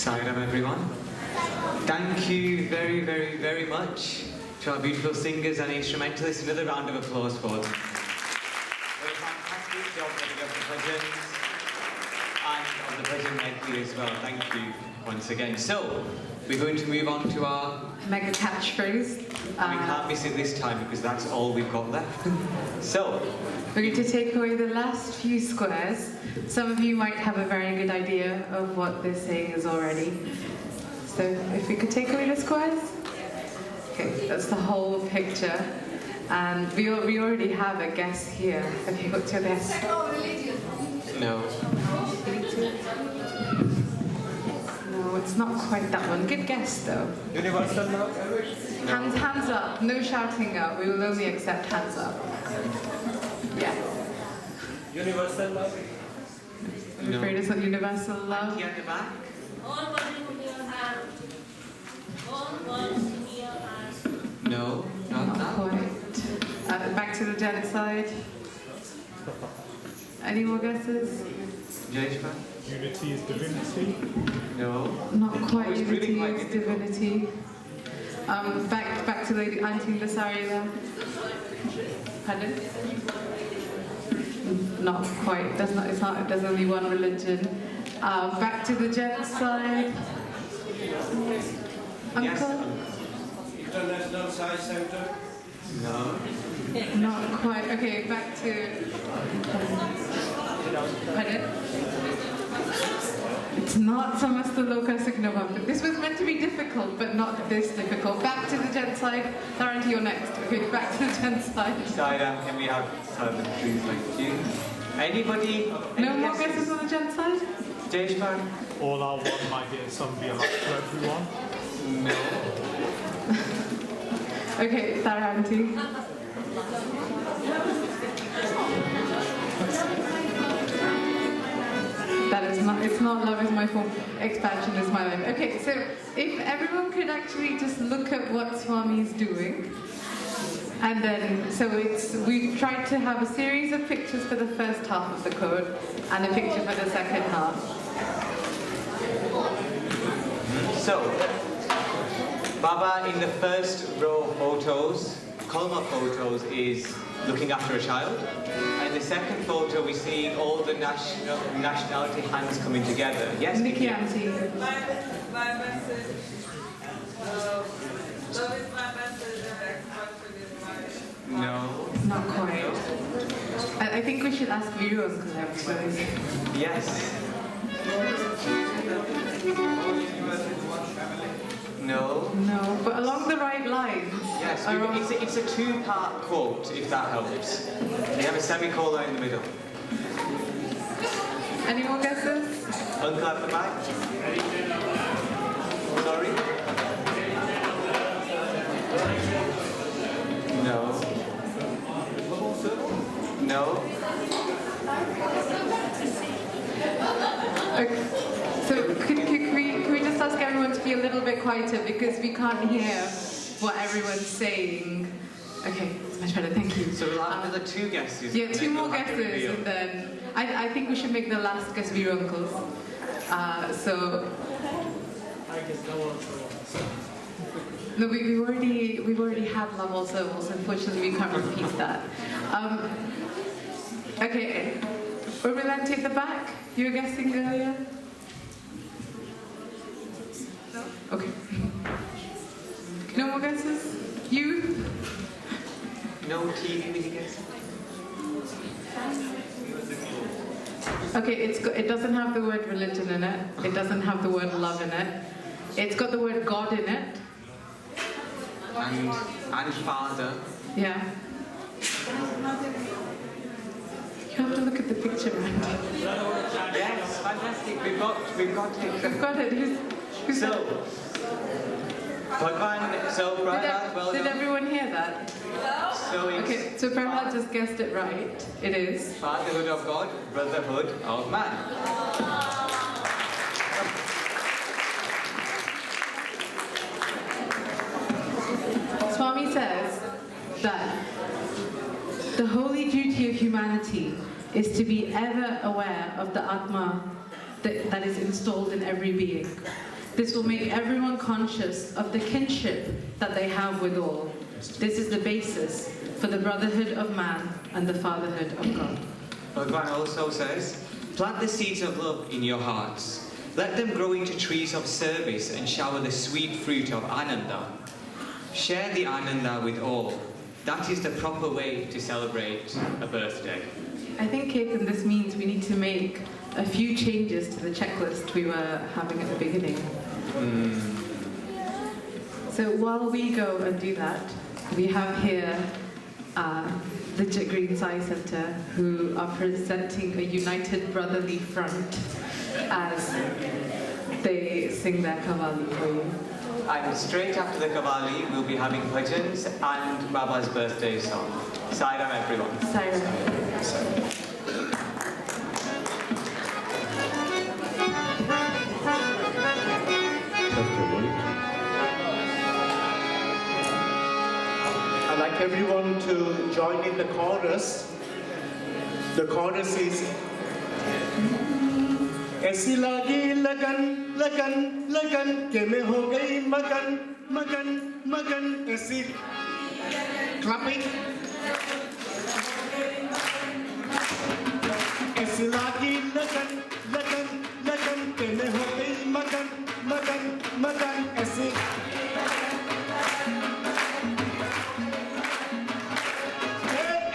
Sairam, everyone. Thank you very, very, very much to our beautiful singers and instrumentalists. Another round of applause for them. What a fantastic job getting up the bhajan and on the bhajan medley as well. Thank you once again. So, we're going to move on to our mega catchphrase. We can't miss it this time because that's all we've got left. So, we're going to take away the last few squares. Some of you might have a very good idea of what this saying is already. So if we could take away the squares. Okay, that's the whole picture. And we already have a guess here. Have you got your guess? No. No, it's not quite that one. Good guess though. Universal love? Hands up. No shouting out. We will only accept hands up. Yeah. Universal love? I'm afraid it's not universal love. Here at the back. No, not that. Quite. Back to the gent side. Any more guesses? Jayeshwar? Unity is divinity? No. Not quite. It's really Unity quite is divinity. Back to Lady Auntie Lasari there. Pardon? Not quite. There's only one religion. Back to the gent side. Uncle? International Science Center? No. Not quite. Okay, back to... Pardon? It's not Samasta Loka Signavampa. This was meant to be difficult, but not this difficult. Back to the gent side. Taranti, you're next. Okay, back to the gent side. Sairam, can we have silent please? Thank you. Anybody? No more guesses on the gent side? Jayeshwar? All are one, my dear, some be alike to everyone. No. Okay, Taranti. It's not love is my form, expansion is my life. Okay, so if everyone could actually just look at what Swami is doing, and then, we've tried to have a series of pictures for the first half of the code, and a picture for the second half. So, Baba in the first row of photos, Kolma photos, is looking after a child. And in the second photo, we see all the nationality hands coming together. Yes, Nikki Auntie. My message. Love is my message and expansion is my... No. Not quite. I think we should ask Viru Uncle actually. Yes. No. No, but along the right lines. Yes, it's a two-part quote, if that helps. We have a semicolon in the middle. Any more guesses? Uncle at the back. Sorry? No. No. Okay. So can we just ask everyone to be a little bit quieter because we can't hear what everyone's saying. Okay, it's much better, thank you. So we'll have another two guesses. Yeah, two more guesses, and then I think we should make the last guess Viru Uncles. So I guess no one. no, we've already had level circles. Unfortunately, we can't repeat that. Okay, Urmilante at the back. You were guessing earlier. No? Okay. No more guesses? You? No TV mini guess? Okay, it doesn't have the word religion in it. It doesn't have the word love in it. It's got the word God in it. And Father. Yeah. You have to look at the picture, Randy. Yes, fantastic. We've got it. I've got it. Who's so, that? Bhagwan, so Prahlad, well did done. everyone hear that? So it's okay, so Prahlad just guessed it right. It is fatherhood of God, brotherhood of man. Swami says that the holy duty of humanity is to be ever aware of the Atma that is installed in every being. This will make everyone conscious of the kinship that they have with all. This is the basis for the brotherhood of man and the fatherhood of God. Bhagwan also says, plant the seeds of love in your hearts. Let them grow into trees of service and shower the sweet fruit of Ananda. Share the Ananda with all. That is the proper way to celebrate a birthday. I think, Ketan, this means we need to make a few changes to the checklist we were having at the beginning. So while we go and do that, we have here the Green Sai Centre, who are presenting a united brotherly front as they sing their Kavali for you. And straight after the Kavali, we'll be having bhajans and Baba's birthday song. Sairam, everyone. Sairam. I'd like everyone to join in the chorus. The chorus is ऐसी लगी लगन लगन लगन के मैं हो गई मगन मगन मगन ऐसी clapping ऐसी लगी लगन लगन लगन के मैं हो गई मगन मगन मगन ऐसी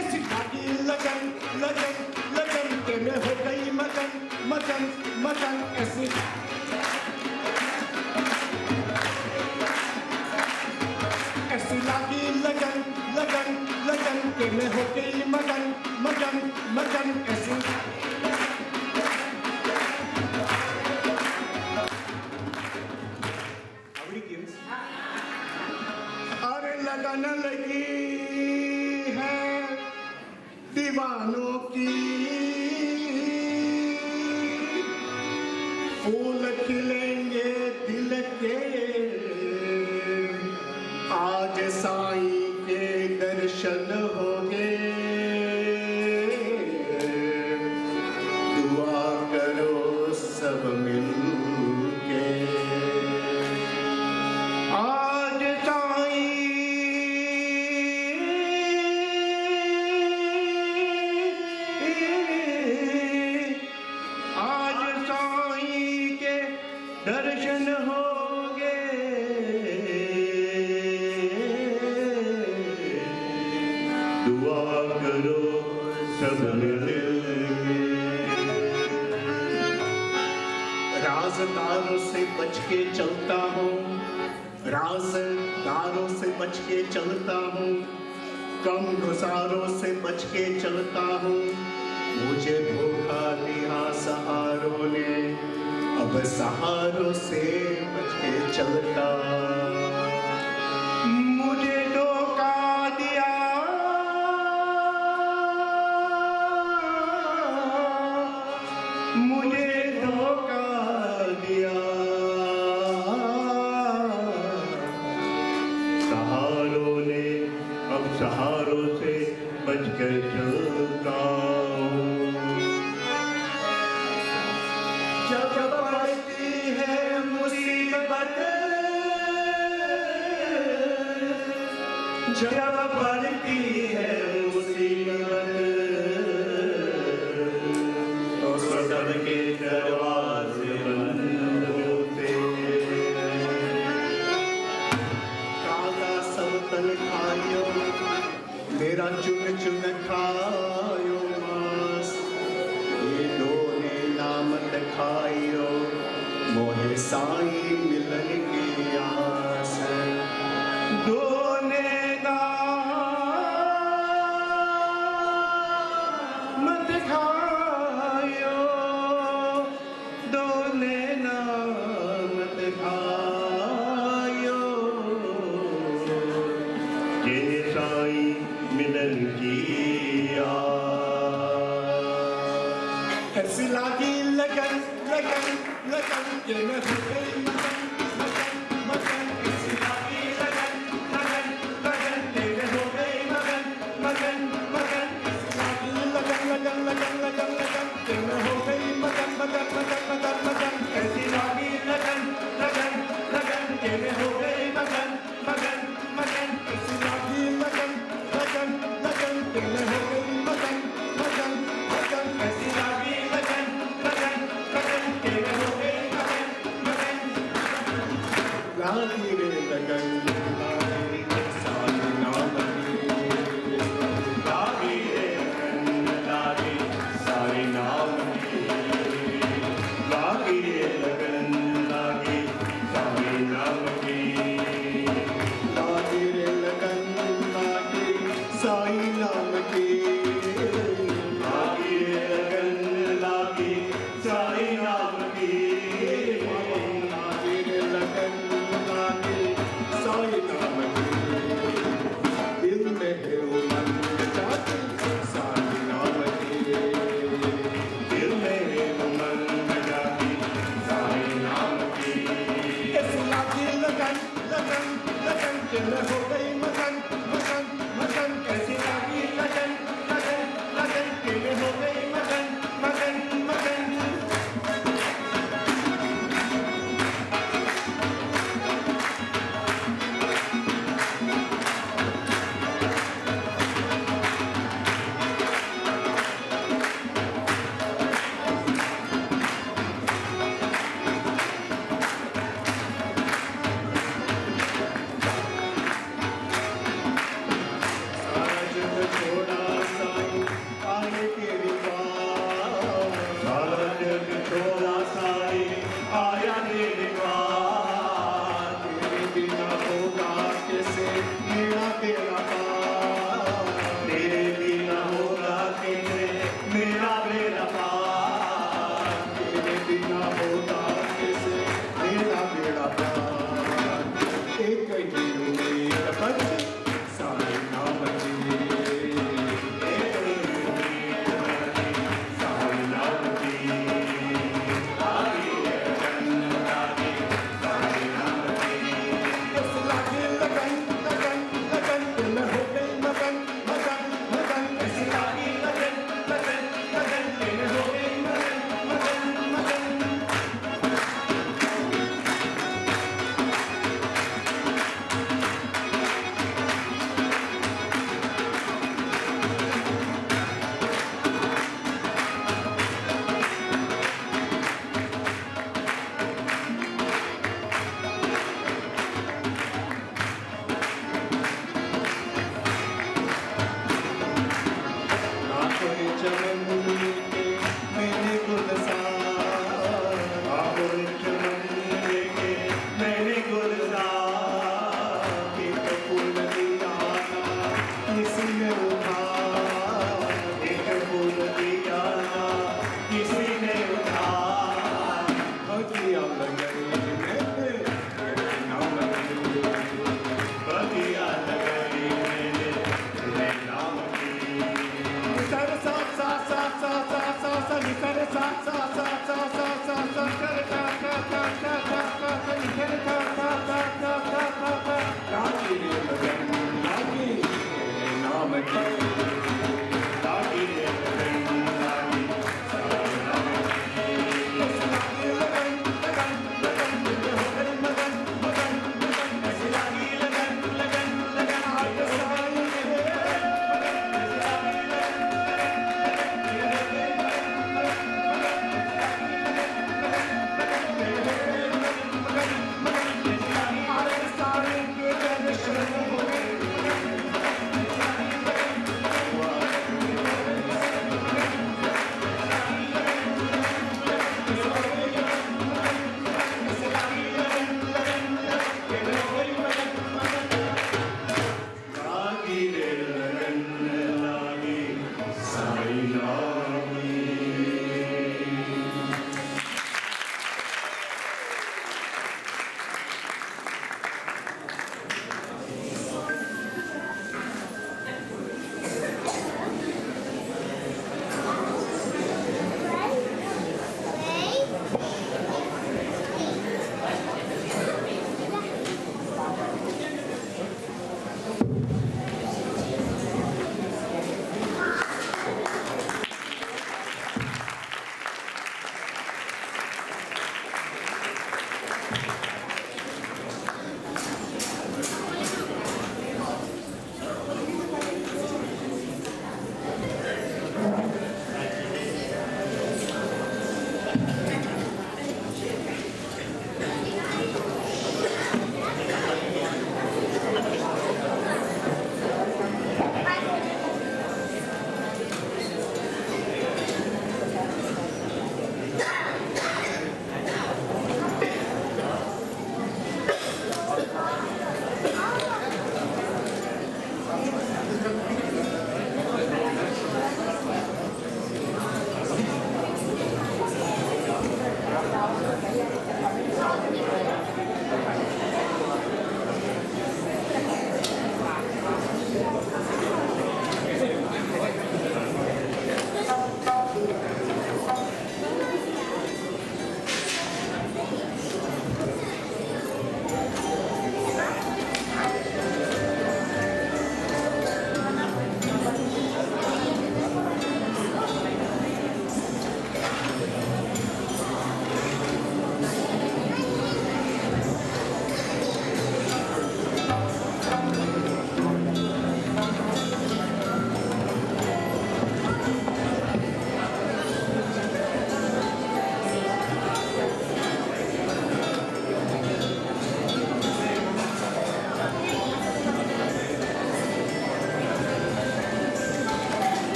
ऐसी लगी लगन लगन लगन के मैं हो गई मगन मगन मगन ऐसी ऐसी लगी लगन लगन लगन के मैं हो गई मगन मगन मगन ऐसी अरे लगन लगी है दीवानों की फूल खिलेंगे दिल के आज साईं के दर्शन होंगे दुआ करो सब मिलके आज साईं के दर्शन होंगे दुआ करो सब मिलके राज़दारों से बच के चलता हूँ राज़दारों से बच के चलता हूँ कम गुजारों से बच के चलता हूँ मुझे धोखा दिया सहारों ने अब सहारों से बच के चलता मुझे धोखा दिया मुझे धोखा दिया सहारों ने अब सहारों से बच कर चलता जब पड़ती है मुसीबत जब पड़ती है मुसीबत तो सदर के दरवाजे बंद होते काला सब तन खायो मेरा चुन चुन खायो मास ये दोने नाम खायो मोहे साईं मिलन की आस दोने नाम खायो दोने नाम खायो ये साईं मिलन की ऐसी लागी लगन लगन लगन के मैं हो गई मगन मगन मगन ऐसी लागी लगन लगन लगन के मैं हो गई मगन मगन मगन ऐसी लागी लगन लगन लगन लगन लगन के मैं हो गई मगन मगन मगन मगन मगन ऐसी लागी लगन लगन कि मैं हो गई मगन मगन मगन कैसी लगी लगन लगन लगन कि मैं हो गई मगन मगन मगन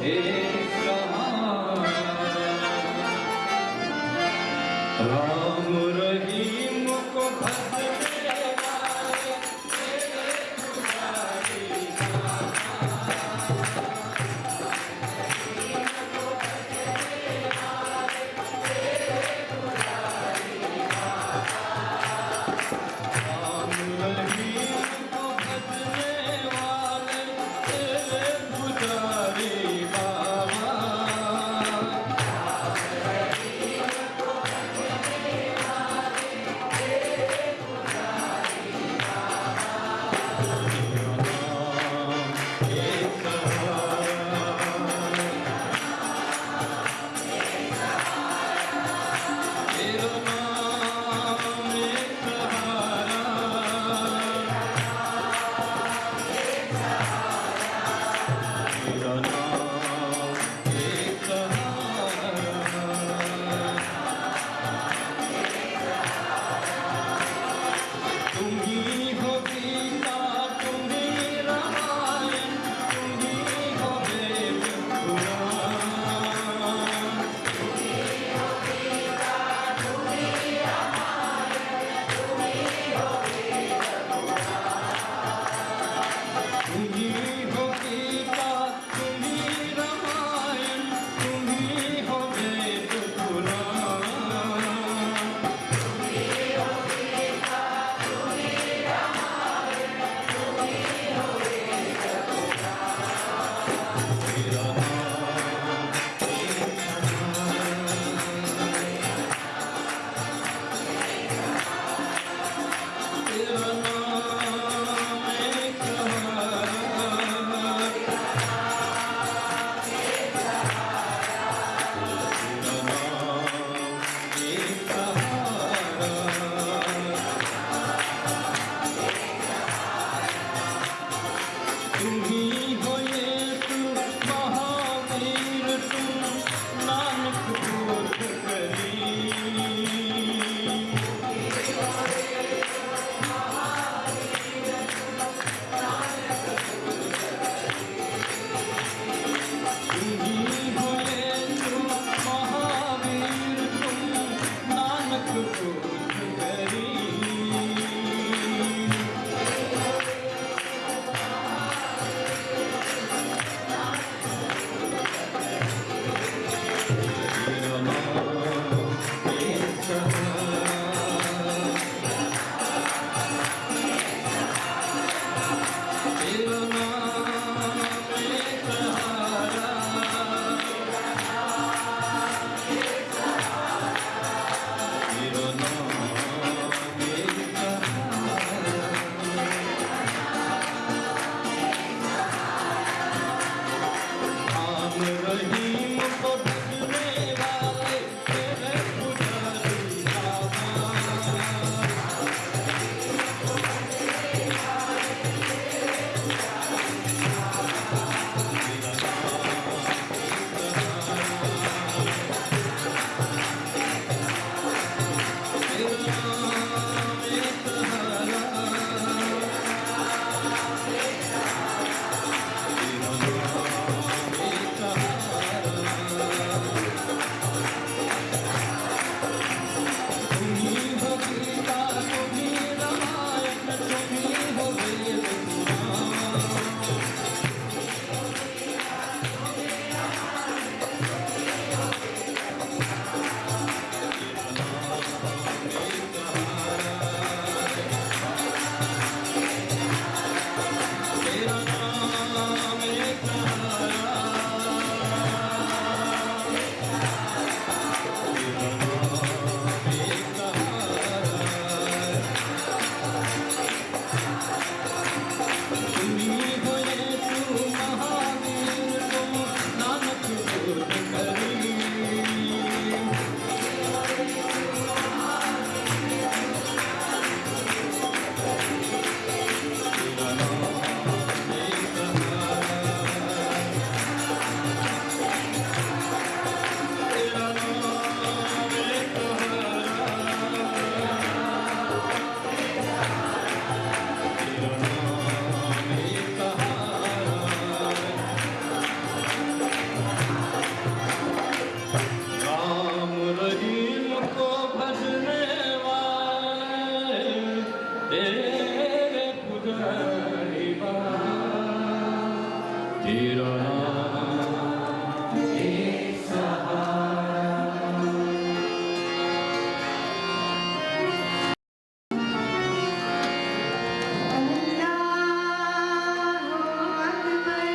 एक सहारा राम रहीम को भजने वाले तेरे पुजारी तेरा नाम एक सहारा। Allahu Akbar.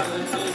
Baba.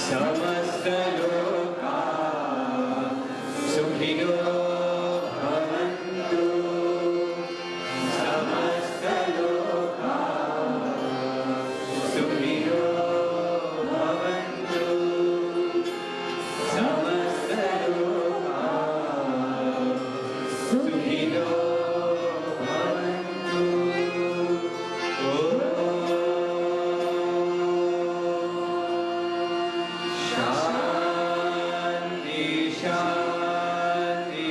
समस्तलोका सुखिनो भवन्तु समस्तलोका सुखिनो भवन्तु समस्तलोका सुखिनो भवन्तु शान्ति शान्ति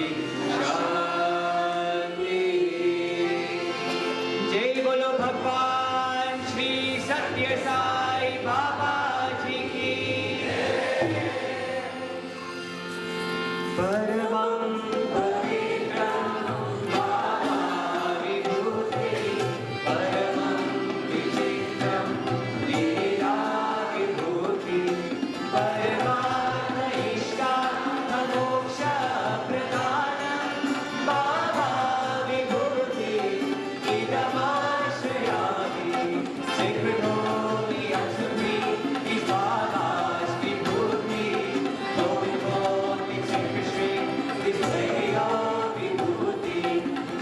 शान्ति जय बोलो भगवान श्री सत्य साई बाबा जी की परमं पवित्रं बाबा विभूति परमं विचित्रं लीला विभूति परमार्थ इष्टार्थ मोक्ष प्रदानं बाबा विभूति इदमाश्रयामि स्वीकृतोमि असुमि इस बाबा's विभूति तो विभूति Shri this way of vibhuti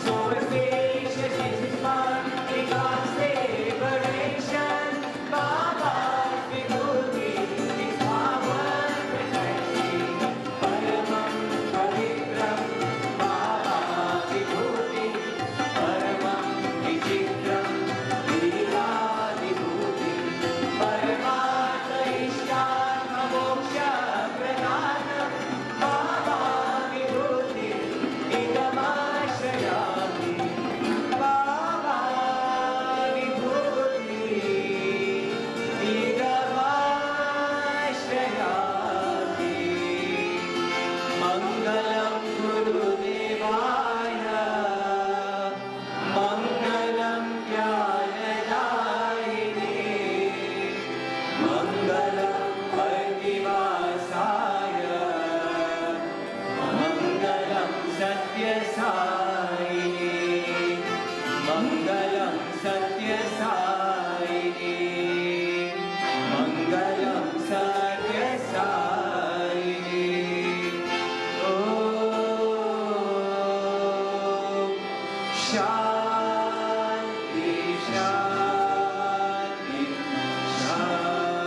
so spacious is his heart in God's liberation Baba's vibhuti is power protecting paramam pavitram Baba vibhuti paramam vichitram leela vibhuti paramartha ishtartha moksha pradhanam Baba vibhuti idamashayami Baba vibhuti idamashayami Mangalam Gurudevaya Mangalam Jnanadayini Mangalam Parnivasaya Mangalam Satya Saini Mangalam Satya Saini Mangalam Satya Saini Om Shanti Shanti Shanti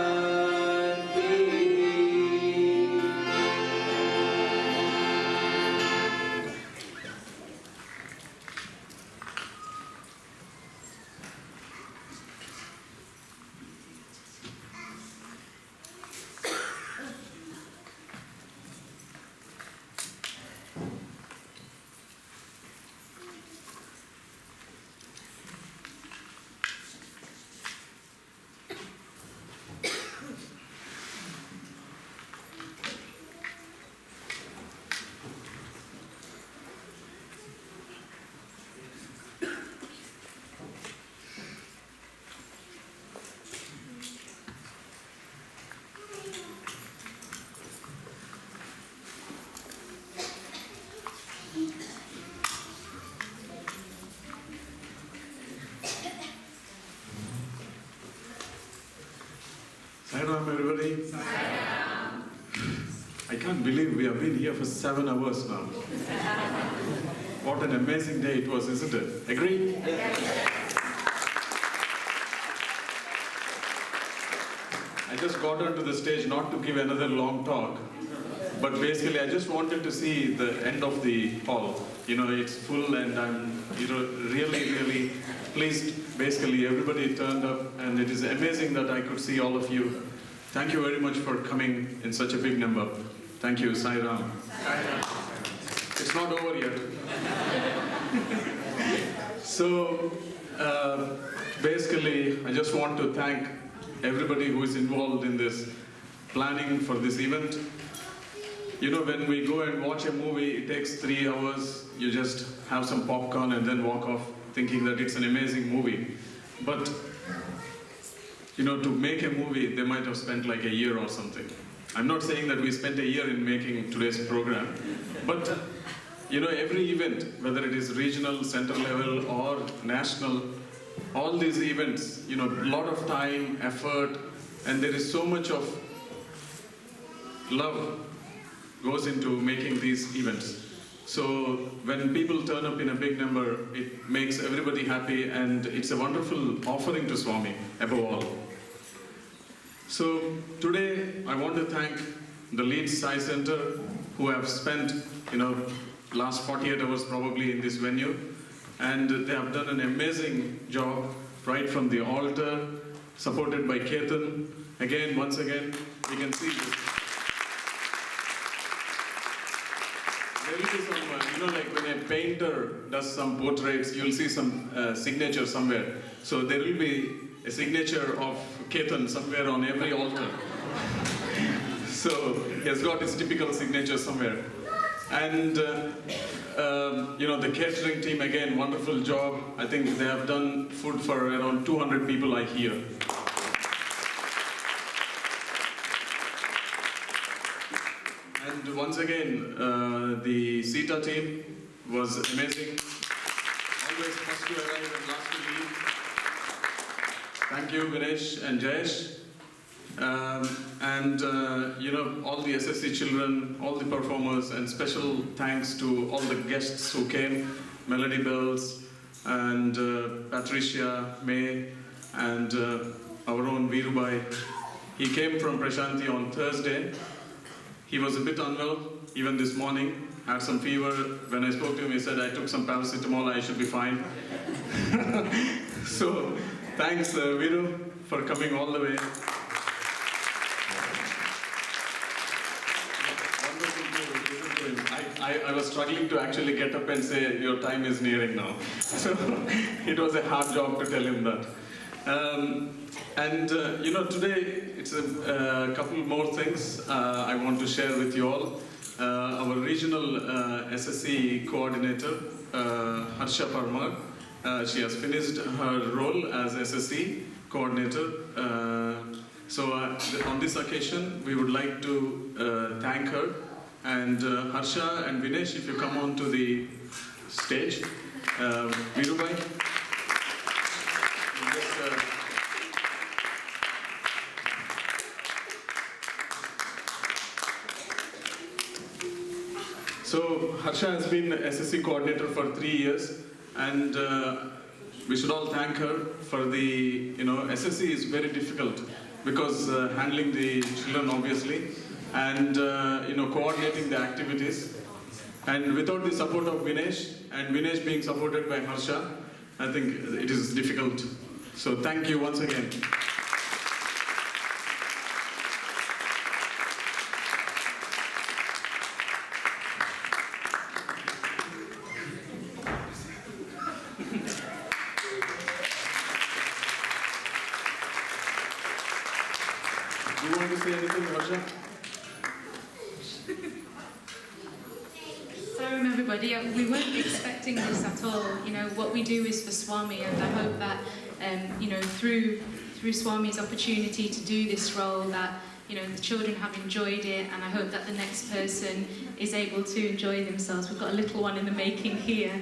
Sairam, everybody. I can't believe we have been here for 7 hours now. What an amazing day it was, isn't it? Agree? I just got onto the stage not to give another long talk, but basically I just wanted to see the end of the hall. You know, it's full and I'm really, really pleased. Basically, everybody turned up and it is amazing that I could see all of you. Thank you very much for coming in such a big number. Thank you, Sai Ram. It's not over yet. So, basically, I just want to thank everybody who is involved in this planning for this event. You know, when we go and watch a movie, it takes 3 hours. You just have some popcorn and then walk off thinking that it's an amazing movie. But, you know, to make a movie, they might have spent like a year or something. I'm not saying that we spent a year in making today's program, but, you know, every event, whether it is regional, center level, or national, all these events, you know, a lot of time, effort, and there is so much of love goes into making these events. So when people turn up in a big number, it makes everybody happy, and it's a wonderful offering to Swami, above all. So today, I want to thank the Leeds Sai Center, who have spent, last 48 hours probably in this venue, and they have done an amazing job right from the altar, supported by Ketan. Again, once again, we can see this. There will be some, like when a painter does some portraits, you'll see some signature somewhere. So there will be a signature of Ketan somewhere on every altar. So he has got his typical signature somewhere. And, the catering team, again, wonderful job. I think they have done food for around 200 people, I hear. And once again, the Sita team was amazing. Always first to arrive and last to leave. Thank you, Vinesh and Jayesh. All the SSC children, all the performers, and special thanks to all the guests who came, Melody Bells, and Patricia, May, and our own Viru. He came from Prashanti on Thursday. He was a bit unwell, even this morning, had some fever. When I spoke to him, he said, I took some paracetamol, I should be fine. So, thanks, Viru, for coming all the way. I was struggling to actually get up and say, your time is nearing now. So it was a hard job to tell him that. Today it's a couple more things I want to share with you all. Our regional SSC coordinator, Harsha Parmar, she has finished her role as SSC coordinator. So on this occasion, we would like to thank her. And Harsha and Vinesh, if you come on to the stage. Viru. So Harsha has been SSC coordinator for 3 years, and we should all thank her for the, SSC is very difficult because handling the children obviously, and coordinating the activities, and without the support of Vinesh, and Vinesh being supported by Harsha, I think it is difficult. So thank you once again. Do you want to say anything, Harsha? Everybody, we weren't expecting this at all. What we do is for Swami, and I hope that, through Swami's opportunity to do this role, that the children have enjoyed it, and I hope that the next person is able to enjoy themselves. We've got a little one in the making here.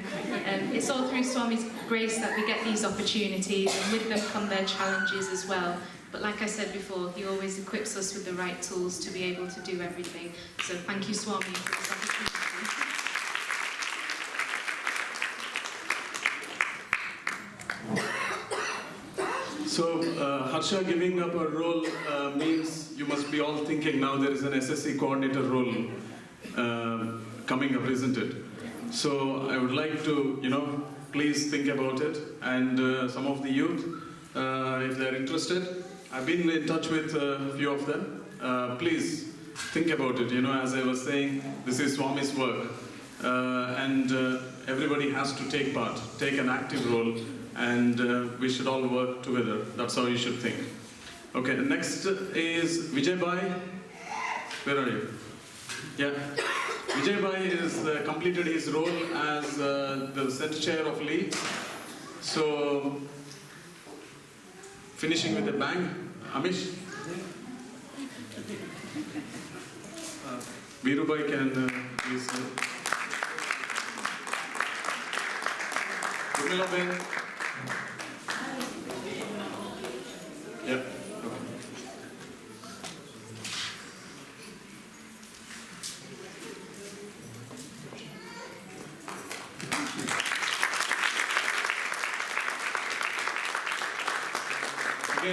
It's all through Swami's grace that we get these opportunities, and with them come their challenges as well. But like I said before, he always equips us with the right tools to be able to do everything. So thank you, Swami, for this opportunity. So Harsha giving up her role means you must be all thinking now there is an SSC coordinator role coming up, isn't it? So I would like to, please think about it, and some of the youth, if they're interested, I've been in touch with a few of them. Please think about it. As I was saying, this is Swami's work, and everybody has to take part, take an active role, and we should all work together. That's how you should think. Okay, next is Vijay Bhai. Where are you? Yeah. Vijay Bhai has completed his role as the center chair of Leeds. So, finishing with a bang. Amish? Viru Bhai can please. Urmila Ben. Yep. Okay.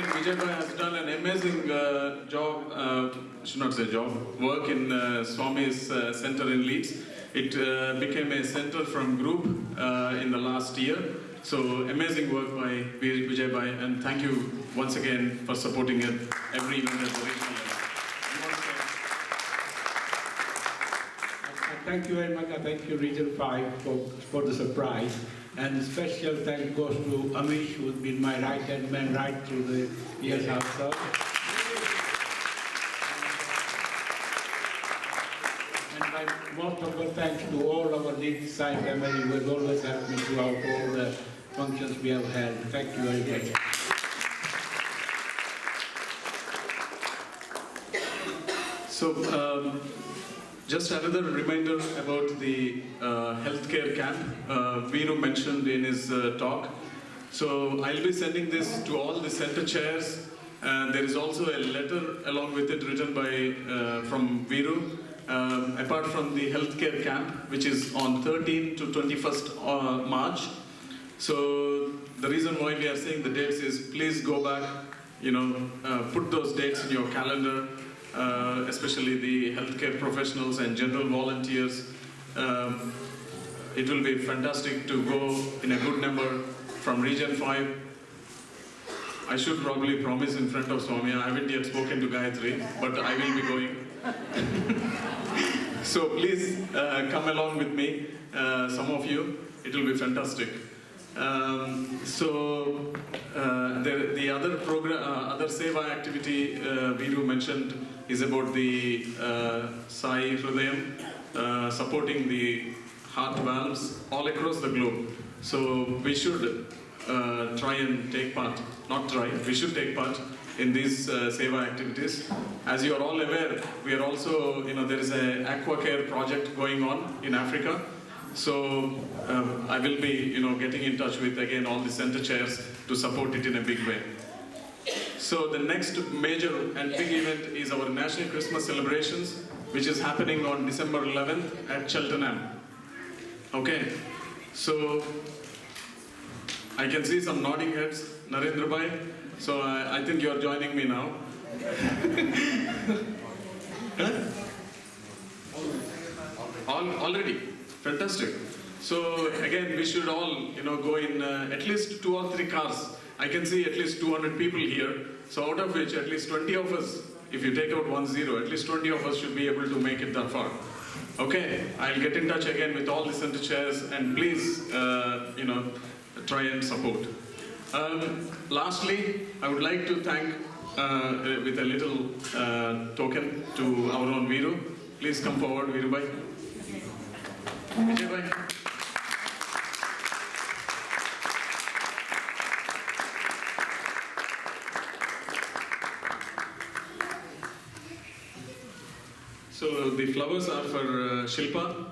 again, Vijay has done an amazing work in Swami's center in Leeds. It became a center from group in the last year. So amazing work by Vijay, and thank you once again for supporting it every event at the regional level. Thank you very much. I thank you, Region 5, for the surprise. And special thanks goes to Amish, who's been my right-hand man right through the years also. And my most of all thanks to all our Leeds side family who has always helped me throughout all the functions we have held. Thank you very much. So, just another reminder about the healthcare camp. Viru mentioned in his talk. So I'll be sending this to all the center chairs. There is also a letter along with it written by from Viru. Apart from the healthcare camp, which is on 13th to 21st March. So the reason why we are saying the dates is please go back, put those dates in your calendar. Especially the healthcare professionals and general volunteers. It will be fantastic to go in a good number from Region 5. I should probably promise in front of Swami. I haven't yet spoken to Gayatri, but I will be going. So please come along with me, some of you. It will be fantastic. The other program, other Seva activity Viru mentioned is about the Sai Hridayam, supporting the heart valves all across the globe. So we should try and take part, we should take part in these Seva activities. As you are all aware, we are also, there is an aqua care project going on in Africa. So I will be, getting in touch with, again, all the center chairs to support it in a big way. So the next major and big event is our National Christmas celebrations, which is happening on December 11th at Cheltenham. Okay, so I can see some nodding heads, Narendra Bhai. So I think you are joining me now. Already, fantastic. So again, we should all, go in at least 2 or 3 cars. I can see at least 200 people here. So out of which, at least 20 of us, if you take out 10, at least 20 of us should be able to make it that far. Okay, I'll get in touch again with all the center chairs, and please, try and support. Lastly, I would like to thank with a little token to our own Viru. Please come forward, Viru Bhai. Vijay Bhai. So the flowers are for Shilpa.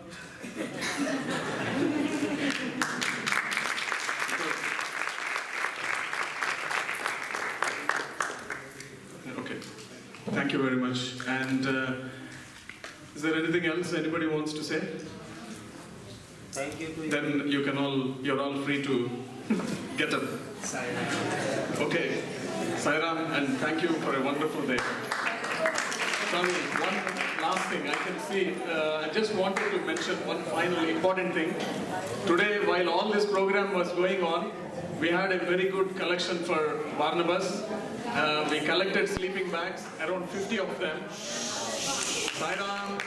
Okay, thank you very much. And is there anything else anybody wants to say? Thank you. Then you're all free to get up. Okay, Sairam, and thank you for a wonderful day. Sorry, one last thing I can see. I just wanted to mention one final important thing. Today, while all this program was going on, we had a very good collection for Barnabas. We collected sleeping bags, around 50 of them. Sairam.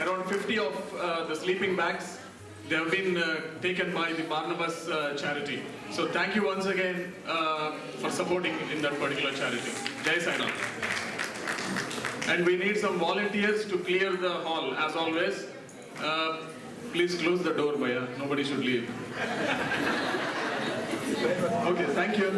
Around 50 of the sleeping bags, they have been taken by the Barnabas charity. So thank you once again for supporting in that particular charity. Jai Sai Ram. And we need some volunteers to clear the hall, as always. Please close the door, Bhaiya. Nobody should leave. Okay, thank you.